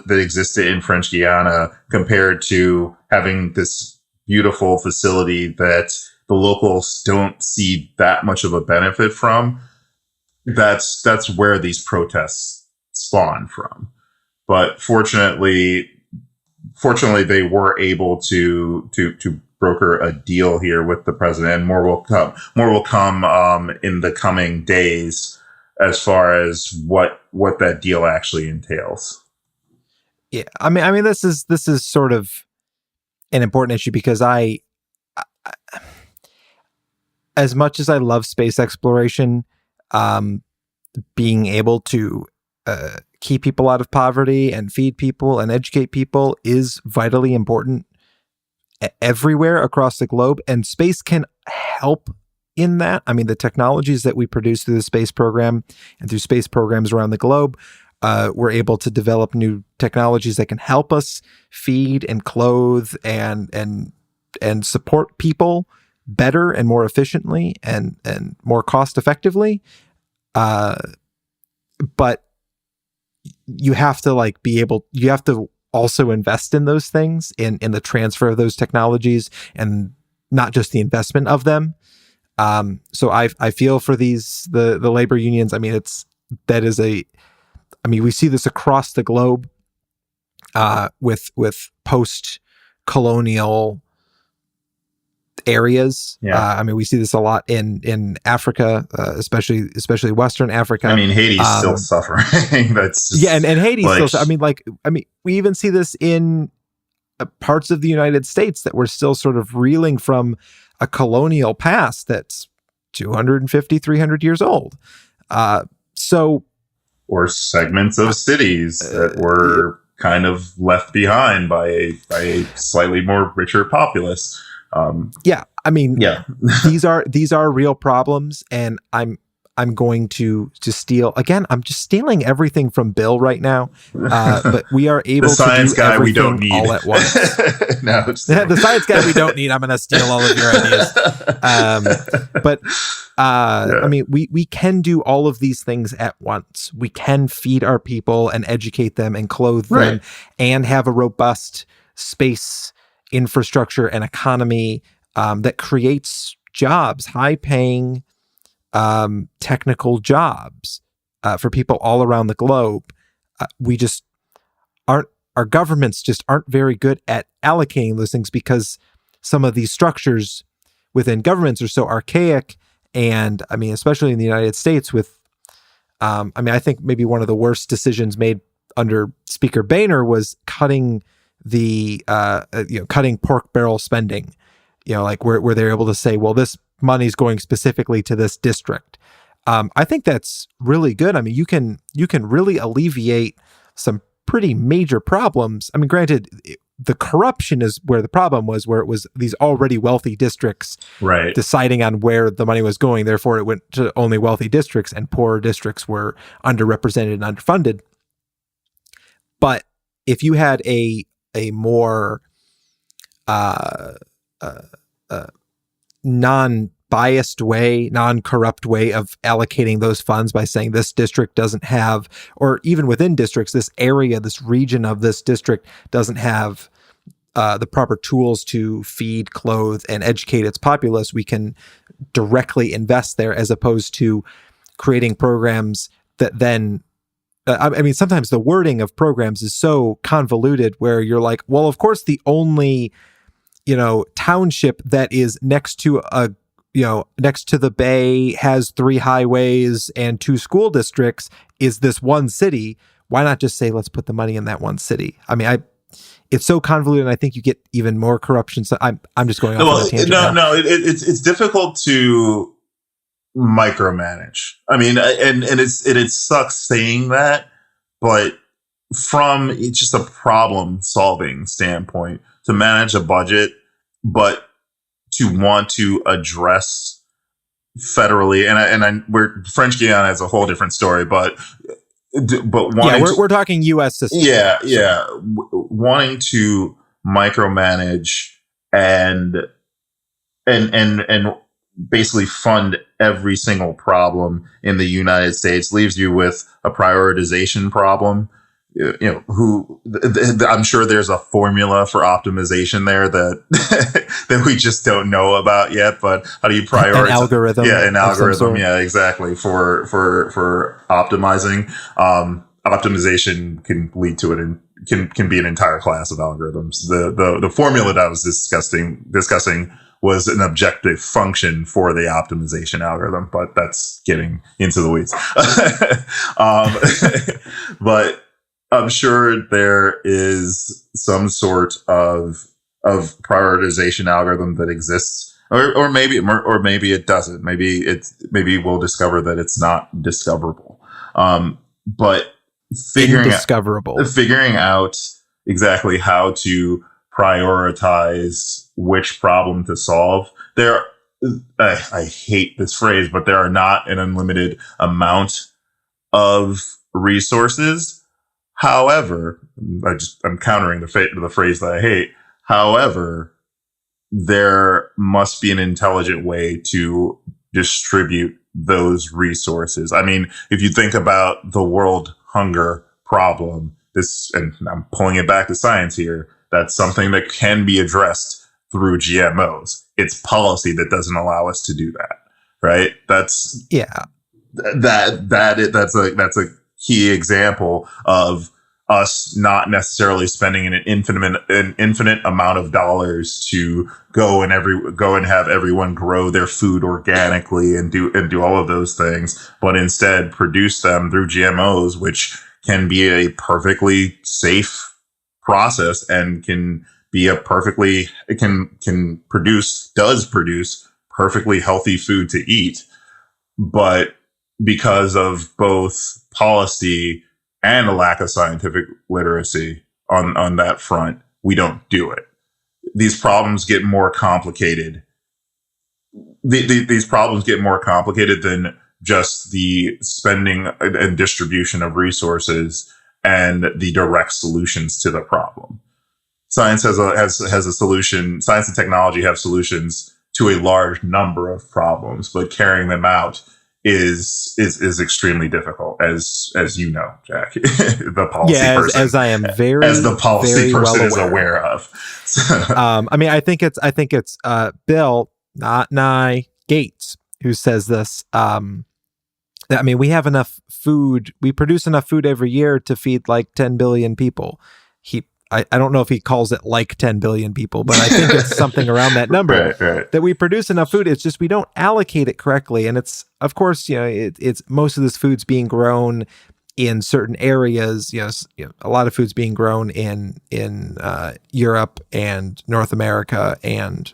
existed in French Guiana compared to having this beautiful facility that the locals don't see that much of a benefit from, that's where these protests spawn from. But fortunately, they were able to broker a deal here with the president, and more will come in the coming days as far as what that deal actually entails. Yeah, I mean, this is sort of an important issue because I as much as I love space exploration, being able to keep people out of poverty and feed people and educate people is vitally important everywhere across the globe, and space can help in that. I mean, the technologies that we produce through the space program and through space programs around the globe, we're able to develop new technologies that can help us feed and clothe and support people better and more efficiently and more cost effectively. But you have to you have to also invest in those things, in the transfer of those technologies, and not just the investment of them. So I feel for the labor unions. I mean, we see this across the globe, with post-colonial areas. Yeah. I mean, we see this a lot in Africa, especially Western Africa. I mean, Haiti's still suffering. That's just, and Haiti's still. I mean, we even see this in parts of the United States that we're still sort of reeling from a colonial past that's 250, 300 years old. Or segments of cities that were kind of left behind by a slightly more richer populace. I mean, these are real problems, and I'm I'm going to steal again. I'm just stealing everything from Bill right now. But we are able to do guy we don't everything need. all at once. No, The science guy we don't need. I'm going to steal all of your ideas. I mean, we can do all of these things at once. We can feed our people and educate them and clothe them and have a robust space infrastructure and economy that creates jobs, high-paying technical jobs for people all around the globe. We just aren't. Our governments just aren't very good at allocating those things because some of these structures within governments are so archaic. And I mean, especially in the United States with, I mean, I think maybe one of the worst decisions made under Speaker Boehner was cutting cutting pork barrel spending, like where they're able to say, well, this money's going specifically to this district. I think that's really good. I mean, you can really alleviate some pretty major problems. I mean, granted, the corruption is where the problem was, where it was these already wealthy districts deciding on where the money was going. Therefore, it went to only wealthy districts, and poorer districts were underrepresented and underfunded. But if you had a more non-biased way, non-corrupt way of allocating those funds by saying this district doesn't have, or even within districts, this area, this region of this district doesn't have the proper tools to feed, clothe, and educate its populace, we can directly invest there as opposed to creating programs that then I mean, sometimes the wording of programs is so convoluted where you're like, well, of course, the only, township that is next to the bay, has 3 highways and 2 school districts is this one city. Why not just say, let's put the money in that one city? I mean, it's so convoluted, and I think you get even more corruption. So I'm just going off on a tangent now. It's difficult to micromanage. I mean, and it sucks saying that, but from just a problem solving standpoint, to manage a budget, but to want to address federally, we're French Guiana is a whole different story, but we're talking U.S. system. Wanting to micromanage and basically fund every single problem in the United States leaves you with a prioritization problem. I'm sure there's a formula for optimization there that that we just don't know about yet. But how do you prioritize? An algorithm. Yeah, an algorithm. Yeah, exactly. For optimizing, optimization can lead to it and can be an entire class of algorithms. The formula that I was discussing was an objective function for the optimization algorithm, but that's getting into the weeds. But I'm sure there is some sort of prioritization algorithm that exists, or maybe it doesn't. Maybe we'll discover that it's not discoverable. But figuring out exactly how to prioritize which problem to solve. I hate this phrase, but there are not an unlimited amount of resources. However, I'm countering the phrase that I hate. However, there must be an intelligent way to distribute those resources. I mean, if you think about the world hunger problem, and I'm pulling it back to science here, that's something that can be addressed through GMOs. It's policy that doesn't allow us to do that, right? That's a key example of us not necessarily spending an infinite amount of dollars to go and have everyone grow their food organically and do all of those things, but instead produce them through GMOs, which can be a perfectly safe process and does produce perfectly healthy food to eat. But because of both policy and a lack of scientific literacy on that front, we don't do it. These problems get more complicated. These problems get more complicated than just the spending and distribution of resources and the direct solutions to the problem. Science has a solution. Science and technology have solutions to a large number of problems, but carrying them out is extremely difficult, as you know, Jack, the policy person, as I am as the policy very person well is aware of. I mean, I think it's Bill, not Nye Gates, who says this. I mean, we have enough food. We produce enough food every year to feed like 10 billion people. I don't know if he calls it like 10 billion people, but I think it's something around that number. Right. That we produce enough food. It's just we don't allocate it correctly. And it's, of course, it's most of this food's being grown in certain areas. A lot of food's being grown in Europe and North America and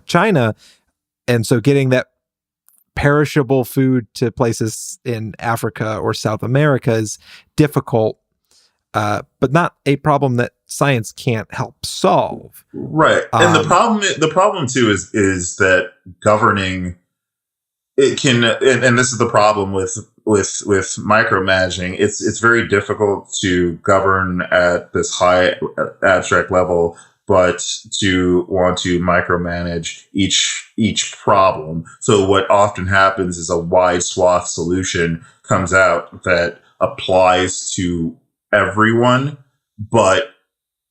China. And so getting that perishable food to places in Africa or South America is difficult, but not a problem that science can't help solve. Right. And the problem too is that governing it can, and this is the problem with micromanaging. It's very difficult to govern at this high abstract level, but to want to micromanage each problem. So what often happens is a wide swath solution comes out that applies to everyone, but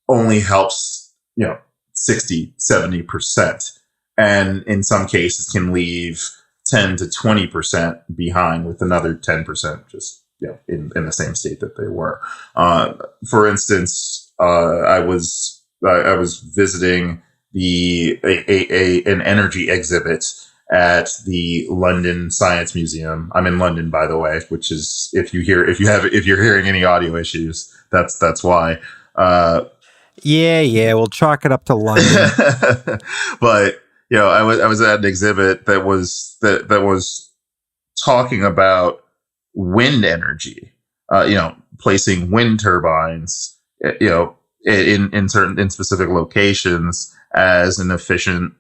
only helps 60-70%, and in some cases can leave 10 to 20% behind, with another 10% just in the same state that they were. For instance, I was visiting an energy exhibit at the London Science Museum. I'm in London, by the way, which is, if you're hearing any audio issues, that's why. Yeah, we'll chalk it up to London. But I was at an exhibit that was talking about wind energy. Placing wind turbines, in specific locations as an efficient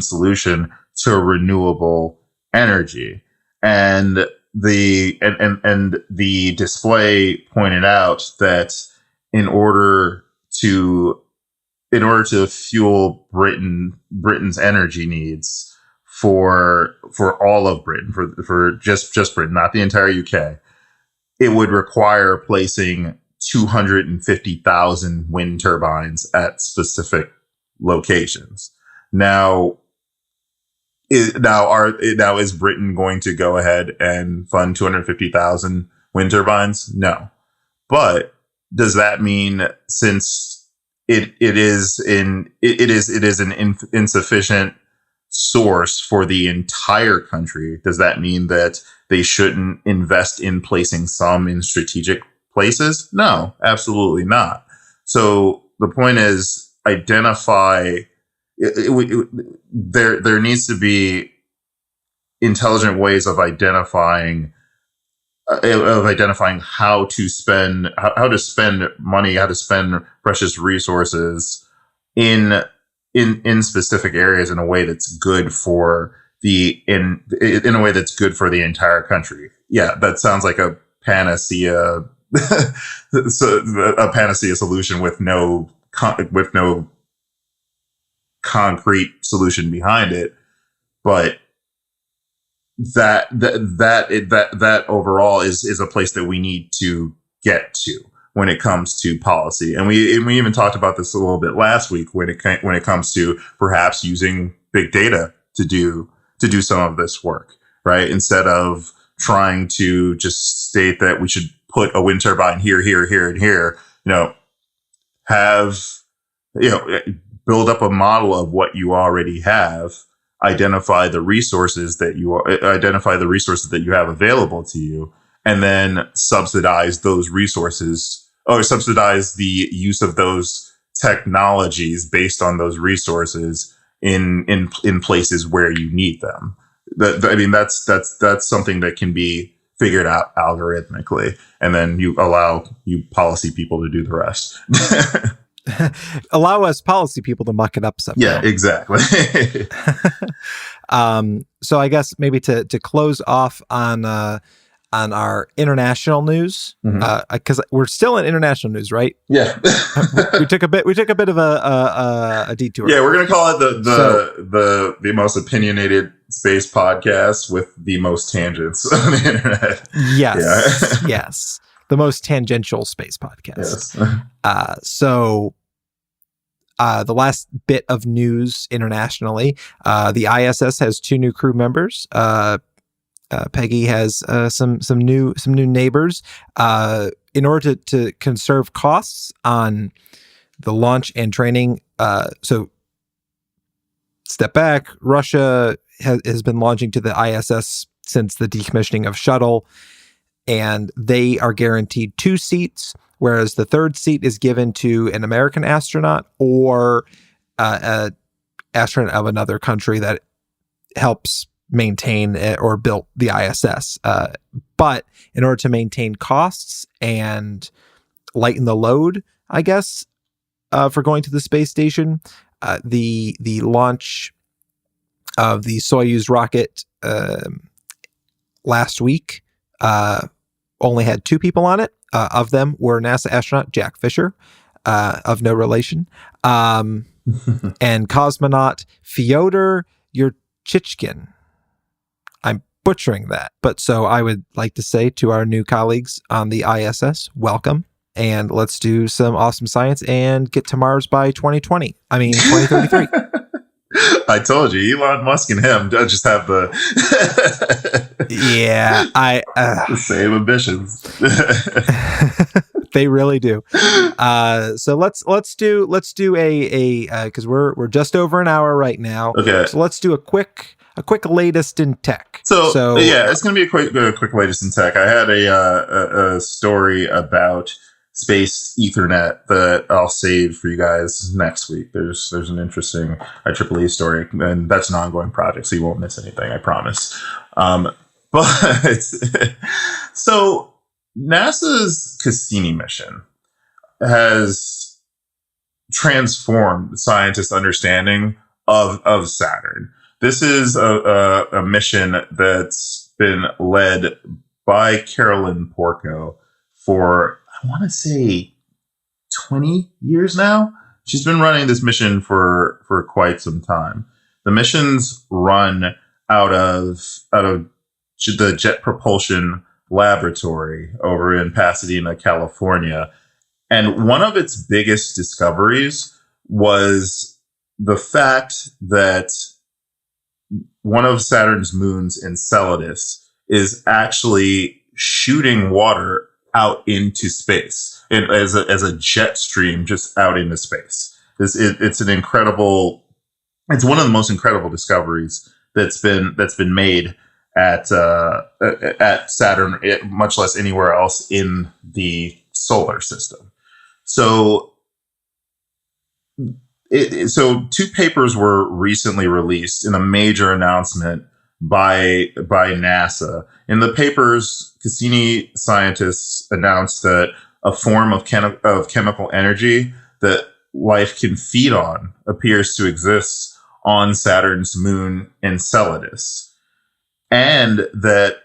solution to renewable energy. And the display pointed out that in order to fuel Britain's energy needs for all of Britain, for just Britain, not the entire UK, it would require placing 250,000 wind turbines at specific locations. Now is Britain going to go ahead and fund 250,000 wind turbines? No. But does that mean, since it is an insufficient source for the entire country, does that mean that they shouldn't invest in placing some in strategic places? No, absolutely not. So the point is, identify. There needs to be intelligent ways of identifying how to spend money, how to spend precious resources in specific areas in a way that's good for in a way that's good for the entire country. Yeah, that sounds like a panacea. A panacea solution with no concrete solution behind it, but that overall is a place that we need to get to when it comes to policy. And we even talked about this a little bit last week when it comes to perhaps using big data to do some of this work, right? Instead of trying to just state that we should put a wind turbine here, and here, build up a model of what you already have, identify the resources that you have available to you, and then subsidize those resources, or subsidize the use of those technologies based on those resources in places where you need them. That's something that can be figured out algorithmically, and then you allow you policy people to do the rest. Allow us policy people to muck it up somehow. Yeah, exactly. So I guess maybe to close off on our international news, because we're still in international news, right? Yeah. we took a bit of a detour. Yeah, we're gonna call it the most opinionated space podcast with the most tangents on the internet. Yes, yes, the most tangential space podcast. Yes. So the last bit of news internationally, the ISS has 2 new crew members. Peggy has some new neighbors. In order to conserve costs on the launch and training, so step back. Russia has been launching to the ISS since the decommissioning of shuttle, and they are guaranteed 2 seats, whereas the 3rd seat is given to an American astronaut or an astronaut of another country that helps maintain or built the ISS. But in order to maintain costs and lighten the load, I guess, for going to the space station, the launch of the Soyuz rocket last week only had 2 people on it. Of them were NASA astronaut Jack Fisher, of no relation, and cosmonaut Fyodor Yurchichkin. I'm butchering that, but so I would like to say to our new colleagues on the ISS, welcome, and let's do some awesome science and get to Mars by 2033. I told you, Elon Musk and him just have the the same ambitions. They really do. So let's do a because we're just over an hour right now. Okay. So let's do a quick latest in tech. So yeah, it's going to be a quick latest in tech. I had a story about space Ethernet that I'll save for you guys next week. There's an interesting IEEE story, and that's an ongoing project, so you won't miss anything, I promise. But so NASA's Cassini mission has transformed scientists' understanding of Saturn. This is a mission that's been led by Carolyn Porco for, I want to say, 20 years now. She's been running this mission for quite some time. The missions run out of the Jet Propulsion Laboratory over in Pasadena, California. And one of its biggest discoveries was the fact that one of Saturn's moons, Enceladus, is actually shooting water out into space as a jet stream just out into space. It's an incredible. It's one of the most incredible discoveries that's been made at Saturn, much less anywhere else in the solar system. So 2 papers were recently released in a major announcement by NASA. In the papers, Cassini scientists announced that a form of chemical energy that life can feed on appears to exist on Saturn's moon Enceladus, and that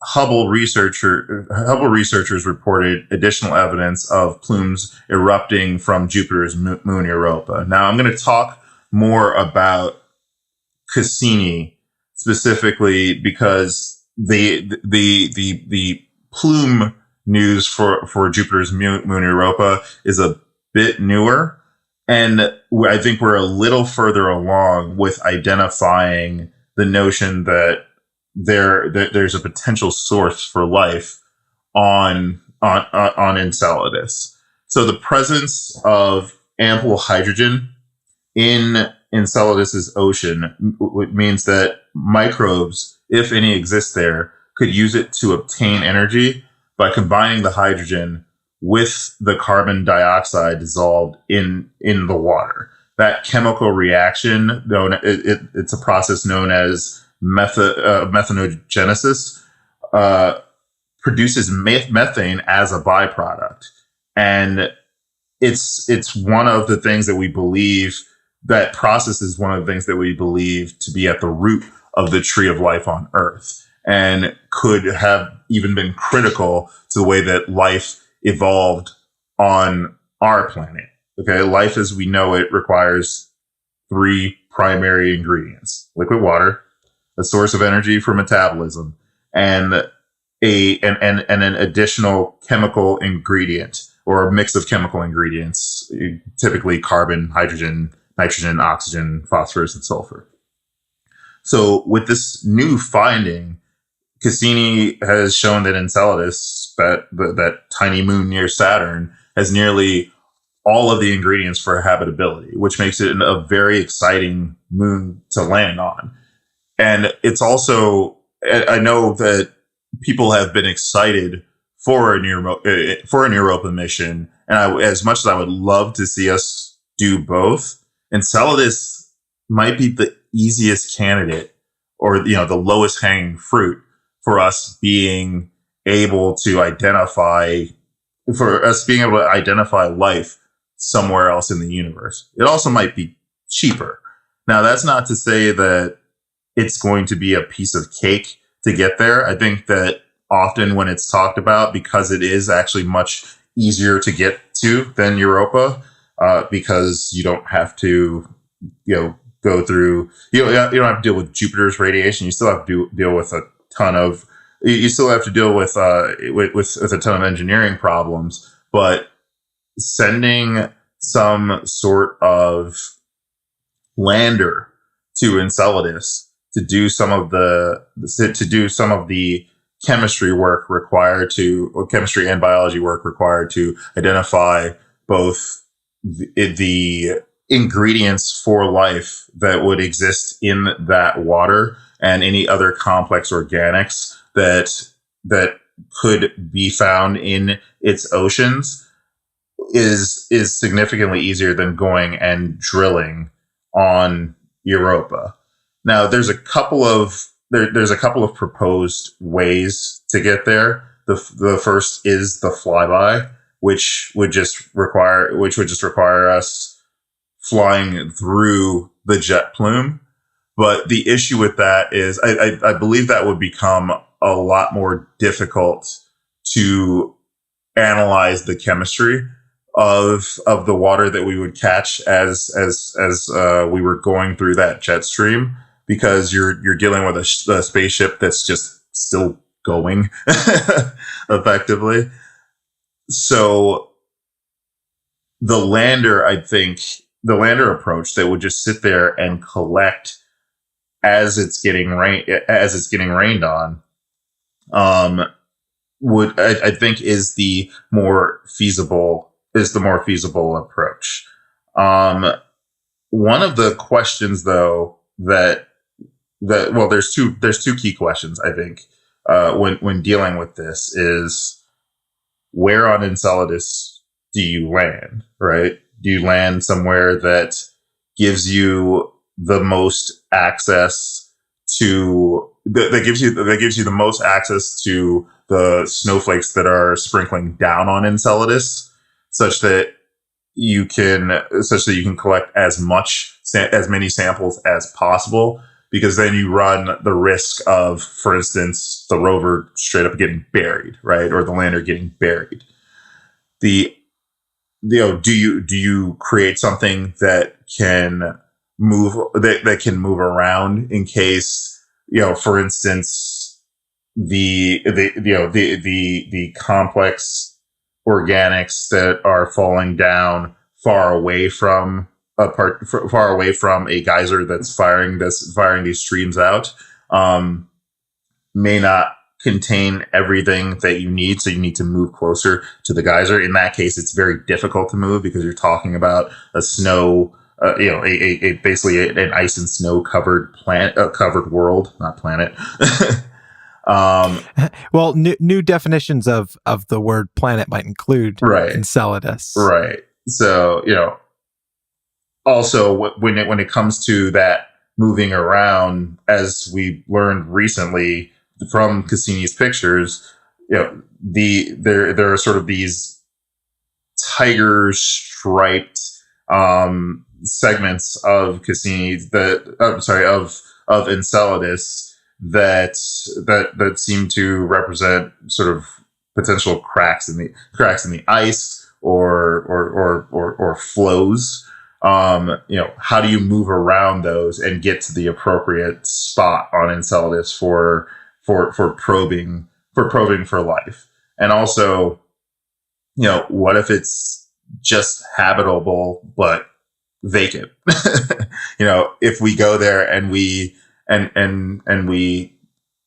Hubble researchers reported additional evidence of plumes erupting from Jupiter's moon Europa. Now, I'm going to talk more about Cassini specifically because the plume news for Jupiter's moon Europa is a bit newer, and I think we're a little further along with identifying the notion that there's a potential source for life on Enceladus. So the presence of ample hydrogen in Enceladus's ocean means that microbes, if any exist there, could use it to obtain energy by combining the hydrogen with the carbon dioxide dissolved in the water. That chemical reaction, it's a process known as methanogenesis, produces methane as a byproduct, and it's one of the things that we believe. That process is one of the things that we believe to be at the root of the tree of life on Earth, and could have even been critical to the way that life evolved on our planet. Okay, life as we know it requires 3 primary ingredients: liquid water, a source of energy for metabolism, and an additional chemical ingredient, or a mix of chemical ingredients, typically carbon, hydrogen, nitrogen, oxygen, phosphorus, and sulfur. So with this new finding, Cassini has shown that Enceladus, that tiny moon near Saturn, has nearly all of the ingredients for habitability, which makes it a very exciting moon to land on. And it's also, I know that people have been excited for a Europa mission, and as much as I would love to see us do both, Enceladus might be the easiest candidate, or the lowest hanging fruit for us being able to identify life somewhere else in the universe. It also might be cheaper. Now, that's not to say that it's going to be a piece of cake to get there. I think that often when it's talked about, because it is actually much easier to get to than Europa, because you don't have to, go through, you don't have to deal with Jupiter's radiation. You still have to deal with a ton of, you still have to deal with a ton of engineering problems, but sending some sort of lander to Enceladus to do some of the chemistry work required or chemistry and biology work required to identify both the ingredients for life that would exist in that water and any other complex organics that could be found in its oceans is significantly easier than going and drilling on Europa. Now, there's a couple of proposed ways to get there. The first is the flyby, which would just require us flying through the jet plume. But the issue with that is I believe that would become a lot more difficult to analyze the chemistry of the water that we would catch as we were going through that jet stream, because you're dealing with a spaceship that's just still going effectively. So the lander approach that would just sit there and collect as it's getting rained on, I think is the more feasible approach. One of the questions, though, there's two key questions, I think, when dealing with this is, where on Enceladus do you land, right? Do you land somewhere that gives you the most access to that gives you the most access to the snowflakes that are sprinkling down on Enceladus, such that you can collect as many samples as possible, because then you run the risk of, for instance, the rover straight up getting buried, right, or the lander getting buried. Do you create something that can move around in case, for instance, the complex organics that are falling down far away from a geyser that's firing these streams out, may not contain everything that you need, so you need to move closer to the geyser. In that case, it's very difficult to move, because you're talking about a snow, basically an ice and snow covered covered world, not planet. Well, new definitions of the word planet might include Enceladus, right? So also when it comes to that moving around, as we learned recently from Cassini's pictures, there are sort of these tiger striped segments of Cassini of of Enceladus that seem to represent sort of potential cracks in the ice or flows. How do you move around those and get to the appropriate spot on Enceladus for probing for life? And also, what if it's just habitable but vacant? If we go there and we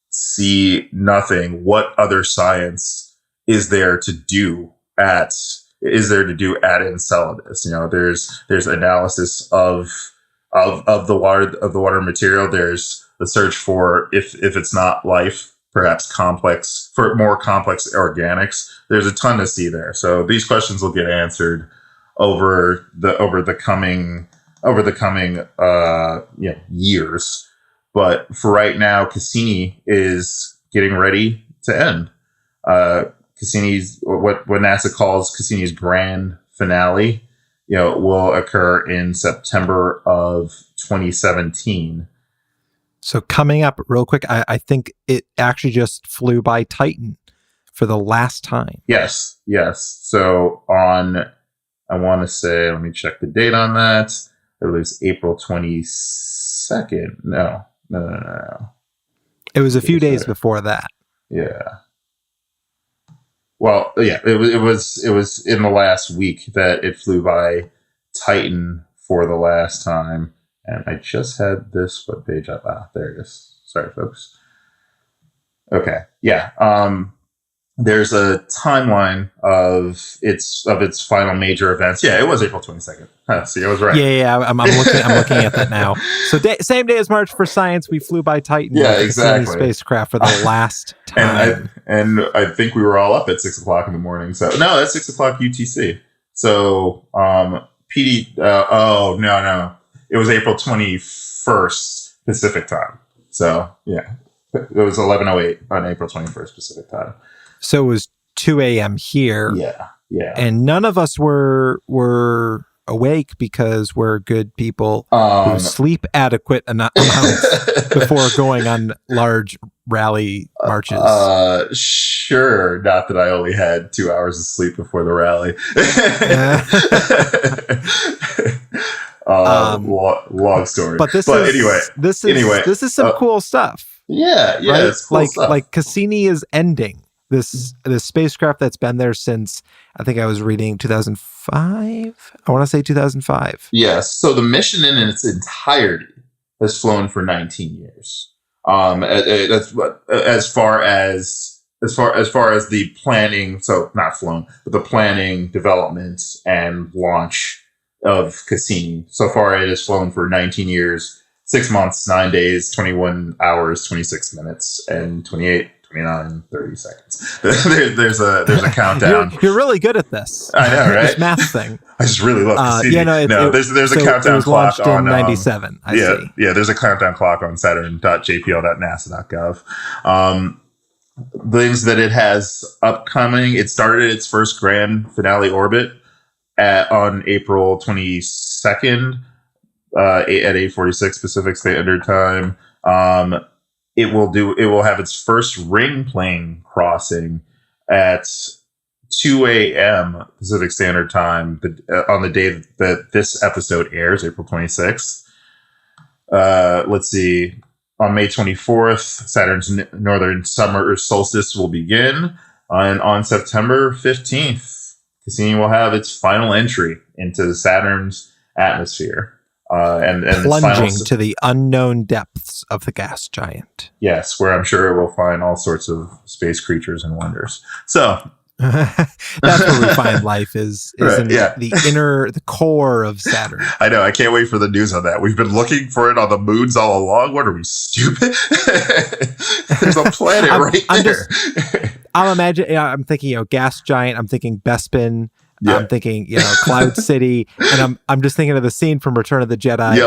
see nothing, what other science is there to do at Enceladus? There's analysis of the water material. There's the search for if it's not life, perhaps more complex organics. There's a ton to see there. So these questions will get answered over the coming years. But for right now, Cassini is getting ready to end. Cassini's what NASA calls Cassini's grand finale, will occur in September of 2017. So coming up real quick, I think it actually just flew by Titan for the last time. Yes. So I want to say, let me check the date on that. It was April 22nd. No. It was a few days before that. Yeah. Well, yeah, it was in the last week that it flew by Titan for the last time. And I just had this webpage up. There it is. Sorry, folks. Okay. Yeah. There's a timeline of its final major events. Yeah, it was April 22nd. See, I was right. Yeah. I'm looking at that now. So same day as March for Science, we flew by Titan. Yeah, exactly. Spacecraft for the last time. And I think we were all up at 6:00 in the morning. So no, that's 6:00 UTC. So PD. No. It was April 21st Pacific time. So yeah, it was 11:08 on April 21st Pacific time. So it was 2 a.m. here. Yeah. And none of us were awake because we're good people who sleep adequate amounts before going on large rally marches. Sure. Not that I only had 2 hours of sleep before the rally. Long story. But this is some cool stuff. Yeah. Right? It's cool stuff. Like Cassini is ending this spacecraft that's been there since, I think I was reading 2005. I want to say 2005. Yes. So the mission in its entirety has flown for 19 years. That's as far as the planning. So not flown, but the planning, development, and launch of Cassini. So far, it has flown for 19 years, 6 months, 9 days, 21 hours, 26 minutes, and 28. 29, 30 seconds. there's a countdown. You're really good at this. I know, right? This math thing. I just really love Cassini. There's a countdown clock on 97. I see. Yeah. There's a countdown clock on Saturn.jpl.nasa.gov. Things that it has upcoming. It started its first grand finale orbit on April 22nd at 8:46 Pacific Standard Time. It will have its first ring plane crossing at 2 a.m. Pacific Standard Time on the day that this episode airs, April 26th. Let's see. On May 24th, Saturn's northern summer solstice will begin. And on September 15th, Cassini will have its final entry into Saturn's atmosphere. And plunging to the unknown depths of the gas giant. Yes, where I'm sure it will find all sorts of space creatures and wonders. So that's where we find life is right, in the core of Saturn. I know. I can't wait for the news on that. We've been looking for it on the moons all along. What are we, stupid? There's a planet there. I'm thinking, gas giant. I'm thinking Bespin. Yeah. I'm thinking, Cloud City, and I'm just thinking of the scene from Return of the Jedi,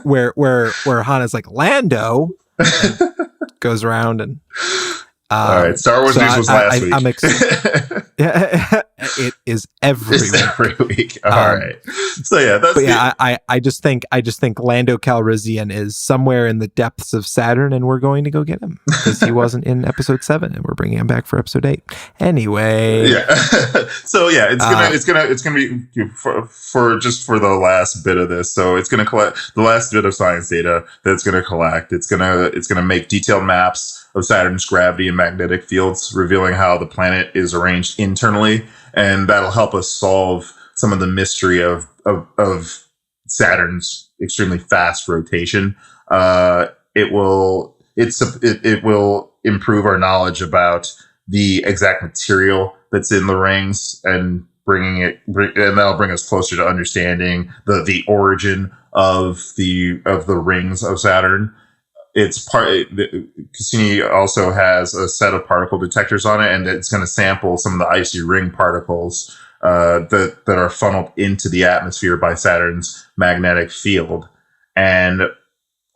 where Han is like Lando, and goes around and All right, Star Wars news was last week. It is every It's week. every week. All right. So yeah, that's. But yeah, I just think Lando Calrissian is somewhere in the depths of Saturn, and we're going to go get him because he wasn't in episode 7, and we're bringing him back for episode 8. Anyway, yeah. So yeah, it's gonna be for the last bit of this. So it's gonna collect the last bit of science data that it's gonna collect. It's gonna make detailed maps of Saturn's gravity and magnetic fields, revealing how the planet is arranged internally, and that'll help us solve some of the mystery of Saturn's extremely fast rotation. It will improve our knowledge about the exact material that's in the rings, and that'll bring us closer to understanding the origin of the rings of Saturn. Cassini also has a set of particle detectors on it, and it's going to sample some of the icy ring particles that are funneled into the atmosphere by Saturn's magnetic field. And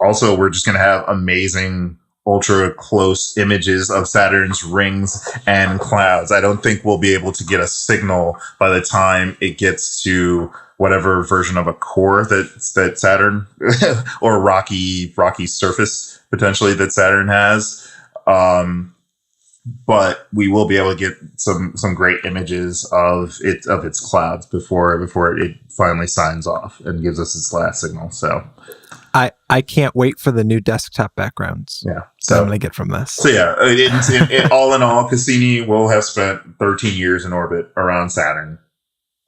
also, we're just going to have amazing ultra close images of Saturn's rings and clouds. I don't think we'll be able to get a signal by the time it gets to whatever version of a core that Saturn or rocky surface potentially that Saturn has. But we will be able to get some great images of its clouds before it finally signs off and gives us its last signal. So I can't wait for the new desktop backgrounds. Yeah, so I'm gonna get from this. So yeah, all in all, Cassini will have spent 13 years in orbit around Saturn,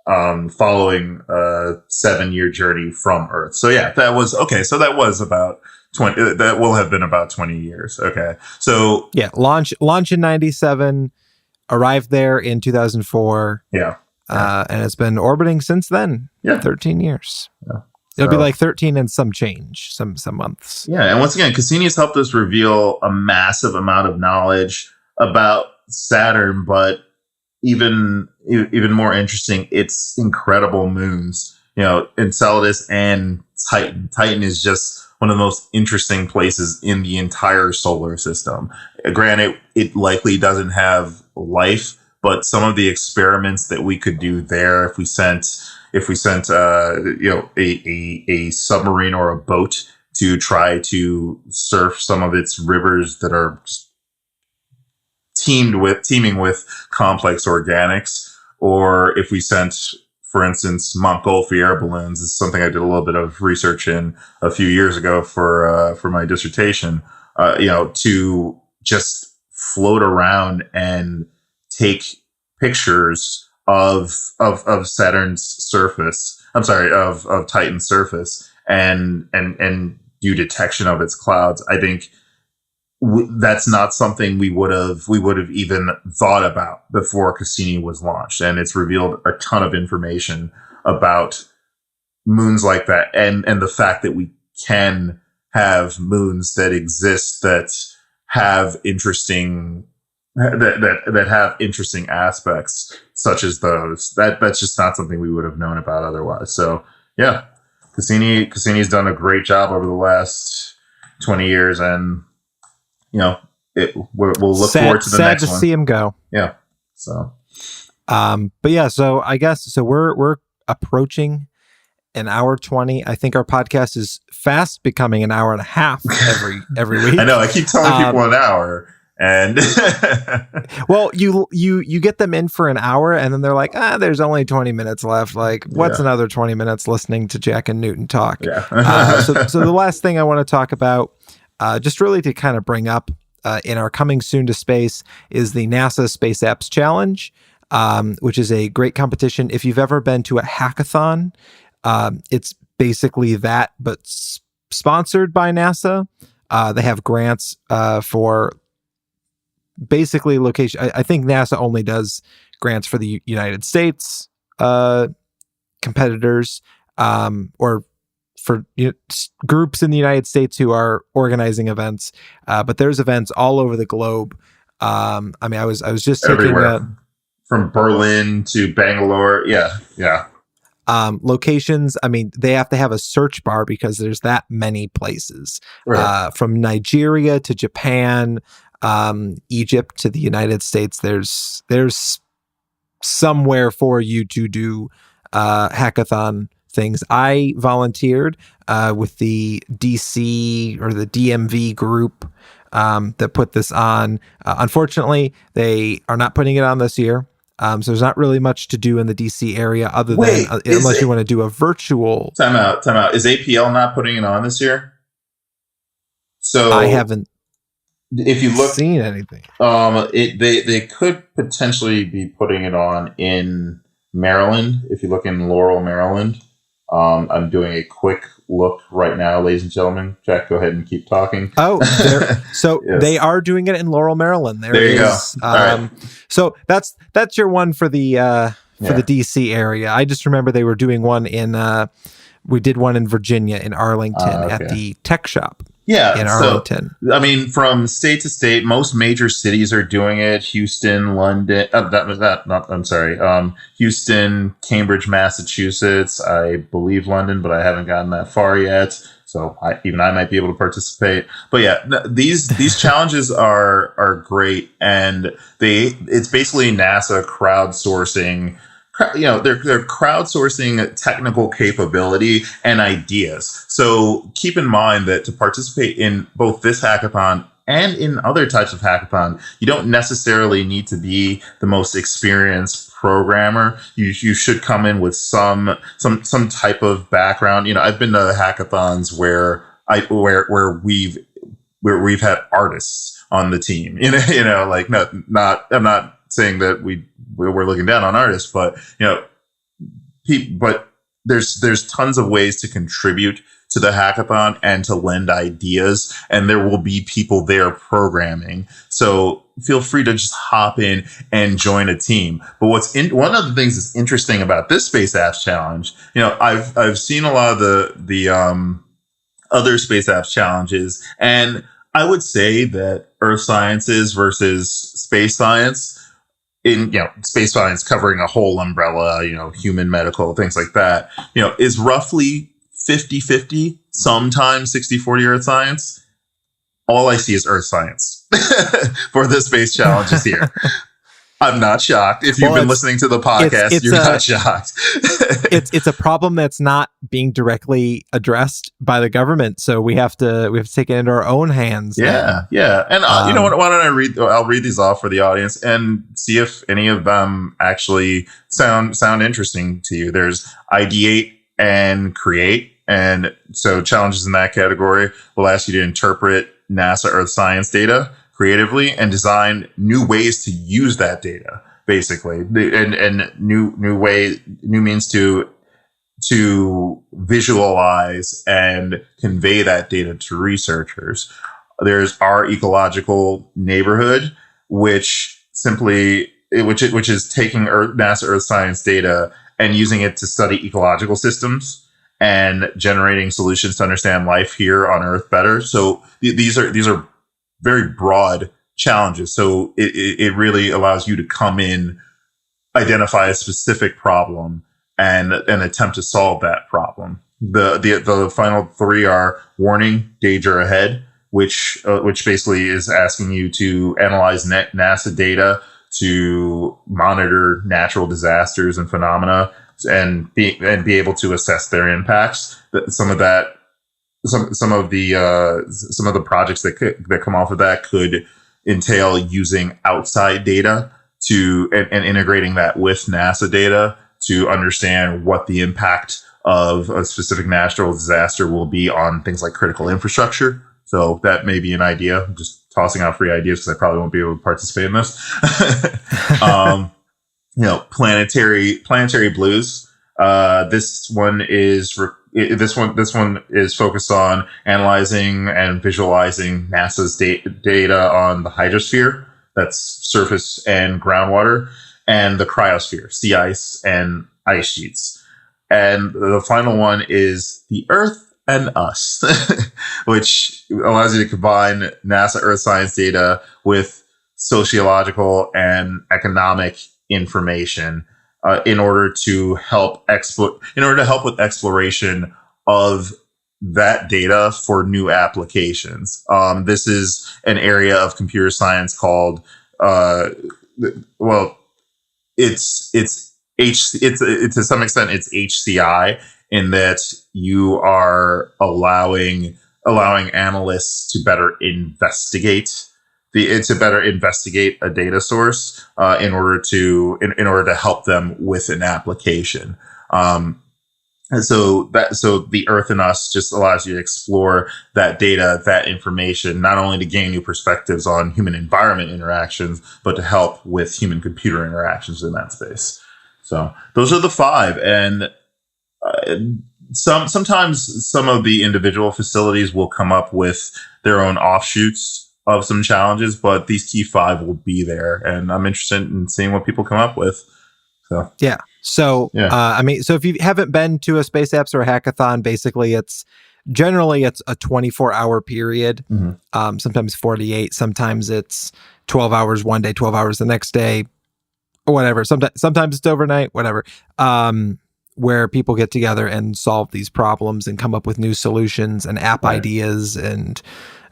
following a 7-year journey from Earth. So yeah, that was okay. So that was about 20. That will have been about 20 years. Okay, so yeah, launch in 97, arrived there in 2004. Yeah, and it's been orbiting since then. Yeah, 13 years. Yeah. It'll be like 13 and some change, some months. Yeah, and once again, Cassini has helped us reveal a massive amount of knowledge about Saturn, but even more interesting, its incredible moons. Enceladus and Titan. Titan is just one of the most interesting places in the entire solar system. Granted, it likely doesn't have life, but some of the experiments that we could do there, if we sent a submarine or a boat to try to surf some of its rivers that are just teeming with complex organics, or if we sent, for instance, Montgolfier balloons. This is something I did a little bit of research in a few years ago for my dissertation. To just float around and take pictures of Saturn's surface. I'm sorry, of Titan's surface, and do detection of its clouds. I think that's not something we would have even thought about before Cassini was launched, and it's revealed a ton of information about moons like that, and the fact that we can have moons that exist that have interesting aspects such as those. That's just not something we would have known about otherwise. So yeah, Cassini's done a great job over the last 20 years, and we'll look forward to the next one. Sad to see him go. Yeah. So, but yeah, so I guess we're approaching an hour 20. I think our podcast is fast becoming an hour and a half every week. I know. I keep telling people an hour. And well, you get them in for an hour, and then they're like, there's only 20 minutes left. Like, what's another 20 minutes listening to Jack and Newton talk? Yeah. So the last thing I want to talk about, just really to kind of bring up in our coming soon to space, is the NASA Space Apps Challenge, which is a great competition. If you've ever been to a hackathon, it's basically that, but sponsored by NASA. They have grants for basically location. I think NASA only does grants for the United States competitors, or for groups in the United States who are organizing events. But there's events all over the globe. I was just everywhere, from Berlin to Bangalore. Yeah. Locations. They have to have a search bar because there's that many places, right. From Nigeria to Japan, Egypt to the United States, there's somewhere for you to do hackathon things. I volunteered with the DC or the DMV group that put this on. Unfortunately, they are not putting it on this year. So there's not really much to do in the DC area other than unless you want to do a virtual. Time out. Is APL not putting it on this year? So I haven't. If you look, seen anything, they could potentially be putting it on in Maryland. If you look in Laurel, Maryland, I'm doing a quick look right now, ladies and gentlemen. Jack, go ahead and keep talking. Oh, so yes. They are doing it in Laurel, Maryland. There you go. Right. So that's your one for the the DC area. I just remember they were doing one in. We did one in Virginia in Arlington at the Tech Shop. Yeah, in Arlington. So, I mean, from state to state, most major cities are doing it. Houston, London. Houston, Cambridge, Massachusetts. I believe London, but I haven't gotten that far yet. So I might be able to participate. But yeah, these challenges are great, and it's basically NASA crowdsourcing. They're crowdsourcing technical capability and ideas. So keep in mind that to participate in both this hackathon and in other types of hackathon, you don't necessarily need to be the most experienced programmer. You should come in with some type of background. I've been to hackathons where we've had artists on the team. I'm not saying that we're looking down on artists, but there's tons of ways to contribute to the hackathon and to lend ideas, and there will be people there programming. So feel free to just hop in and join a team. But one of the things that's interesting about this Space Apps Challenge, I've seen a lot of the other Space Apps challenges, and I would say that Earth sciences versus space science. In space science covering a whole umbrella, human medical, things like that, is roughly 50-50, sometimes 60-40 Earth science. All I see is Earth science for the space challenges here. I'm not shocked. If you've been listening to the podcast, you're not shocked. It's a problem that's not being directly addressed by the government, so we have to take it into our own hands. Yeah. And you know what? Why don't I read? I'll read these off for the audience and see if any of them actually sound interesting to you. There's ideate and create, and so challenges in that category will ask you to interpret NASA Earth science data creatively and design new ways to use that data, basically, and new means to visualize and convey that data to researchers. There's our ecological neighborhood, which is taking NASA Earth science data and using it to study ecological systems and generating solutions to understand life here on Earth better. So these are very broad challenges. So it really allows you to come in, identify a specific problem, and attempt to solve that problem. The final three are warning, danger ahead, which basically is asking you to analyze NASA data to monitor natural disasters and phenomena and be able to assess their impacts. Some of the projects that come off of that could entail using outside data and integrating that with NASA data to understand what the impact of a specific natural disaster will be on things like critical infrastructure. So that may be an idea. I'm just tossing out free ideas because I probably won't be able to participate in this. Planetary blues. This one is focused on analyzing and visualizing NASA's data on the hydrosphere, that's surface and groundwater, and the cryosphere, sea ice and ice sheets. And the final one is the Earth and us, which allows you to combine NASA Earth science data with sociological and economic information in order to help with exploration of that data for new applications. This is an area of computer science called, it's to some extent it's HCI, in that you are allowing analysts to better investigate a data source in order to help them with an application. And so the Earth and Us just allows you to explore that data, that information, not only to gain new perspectives on human environment interactions, but to help with human computer interactions in that space. So those are the 5. And sometimes some of the individual facilities will come up with their own offshoots of some challenges, but these key 5 will be there. And I'm interested in seeing what people come up with. So yeah. So, so if you haven't been to a Space Apps or a hackathon, basically it's a 24-hour period. Mm-hmm. Sometimes 48, sometimes it's 12 hours one day, 12 hours the next day, or whatever. Sometimes it's overnight, whatever. Where people get together and solve these problems and come up with new solutions and app ideas. And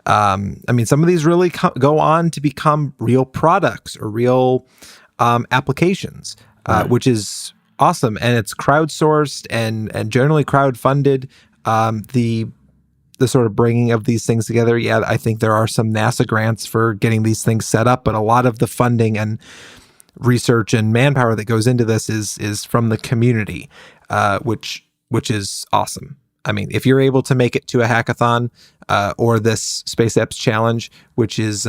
some of these really go on to become real products or real applications. Which is awesome, and it's crowdsourced and generally crowdfunded. The sort of bringing of these things together. Yeah, I think there are some NASA grants for getting these things set up, but a lot of the funding and research and manpower that goes into this is from the community, which is awesome. I mean, if you're able to make it to a hackathon or this Space Apps Challenge, which is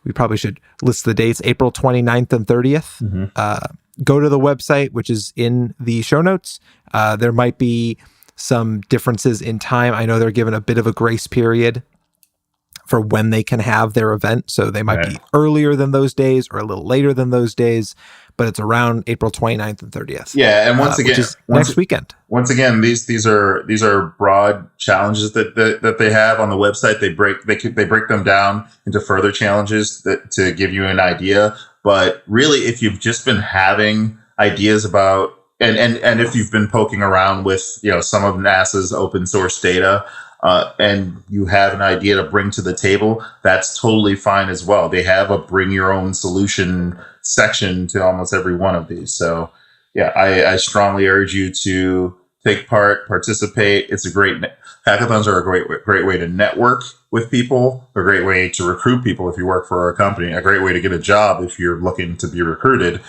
we probably should list the dates: April 29th and 30th. Mm-hmm. Go to the website, which is in the show notes. There might be some differences in time. I know they're given a bit of a grace period for when they can have their event. So they might be earlier than those days or a little later than those days, but it's around April 29th and 30th. Yeah. And once again, next weekend. Once again, these are broad challenges that they have on the website. They break them down into further challenges to give you an idea. But really, if you've just been having ideas about, and if you've been poking around with, some of NASA's open source data, and you have an idea to bring to the table, that's totally fine as well. They have a bring your own solution section to almost every one of these. So yeah, I strongly urge you to take part, participate. It's hackathons are a great way to network with people, a great way to recruit people if you work for a company, a great way to get a job if you're looking to be recruited,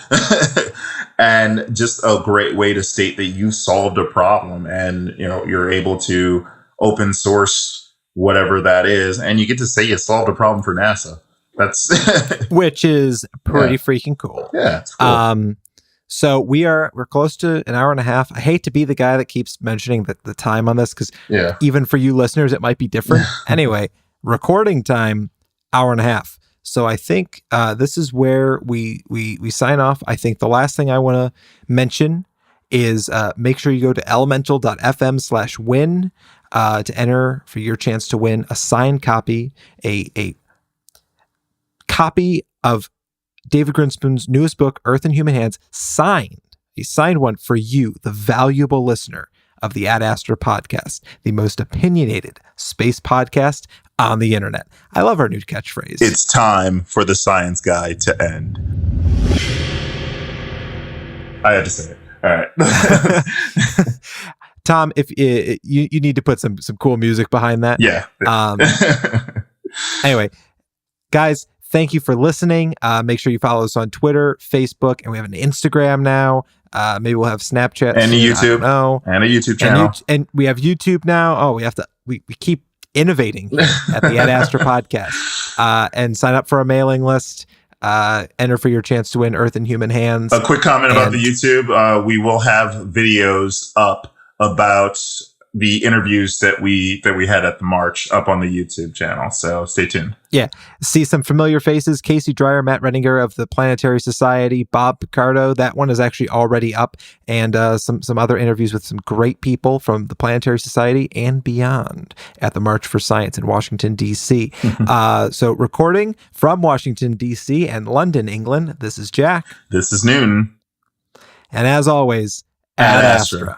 and just a great way to state that you solved a problem and you're able to open source whatever that is, and you get to say you solved a problem for NASA. That's which is pretty freaking cool. Yeah, it's cool. So we're close to an hour and a half. I hate to be the guy that keeps mentioning the time on this, because even for you listeners, it might be different. Anyway, recording time, hour and a half. So I think this is where we sign off. I think the last thing I want to mention is make sure you go to elemental.fm/win to enter for your chance to win a signed copy, a copy of David Grinspoon's newest book, Earth in Human Hands, signed. He signed one for you, the valuable listener of the Ad Astra podcast, the most opinionated space podcast on the internet. I love our new catchphrase. It's time for the science guy to end. I had to say it. All right. Tom, if you need to put some cool music behind that. Yeah. Anyway, guys, thank you for listening. Make sure you follow us on Twitter, Facebook, and we have an Instagram now. Maybe we'll have Snapchat and soon, a YouTube. And a YouTube channel. And we have YouTube now. Oh, we keep innovating at the Ad Astra podcast. And sign up for a mailing list. Enter for your chance to win Earth in Human Hands. A quick comment about the YouTube. We will have videos up about the interviews that we had at the March up on the YouTube channel. So stay tuned. Yeah. See some familiar faces. Casey Dreyer, Matt Renninger of the Planetary Society, Bob Picardo. That one is actually already up. And some other interviews with some great people from the Planetary Society and beyond at the March for Science in Washington, D.C. So recording from Washington, D.C. and London, England, this is Jack. This is Newton. And as always, Ad Astra.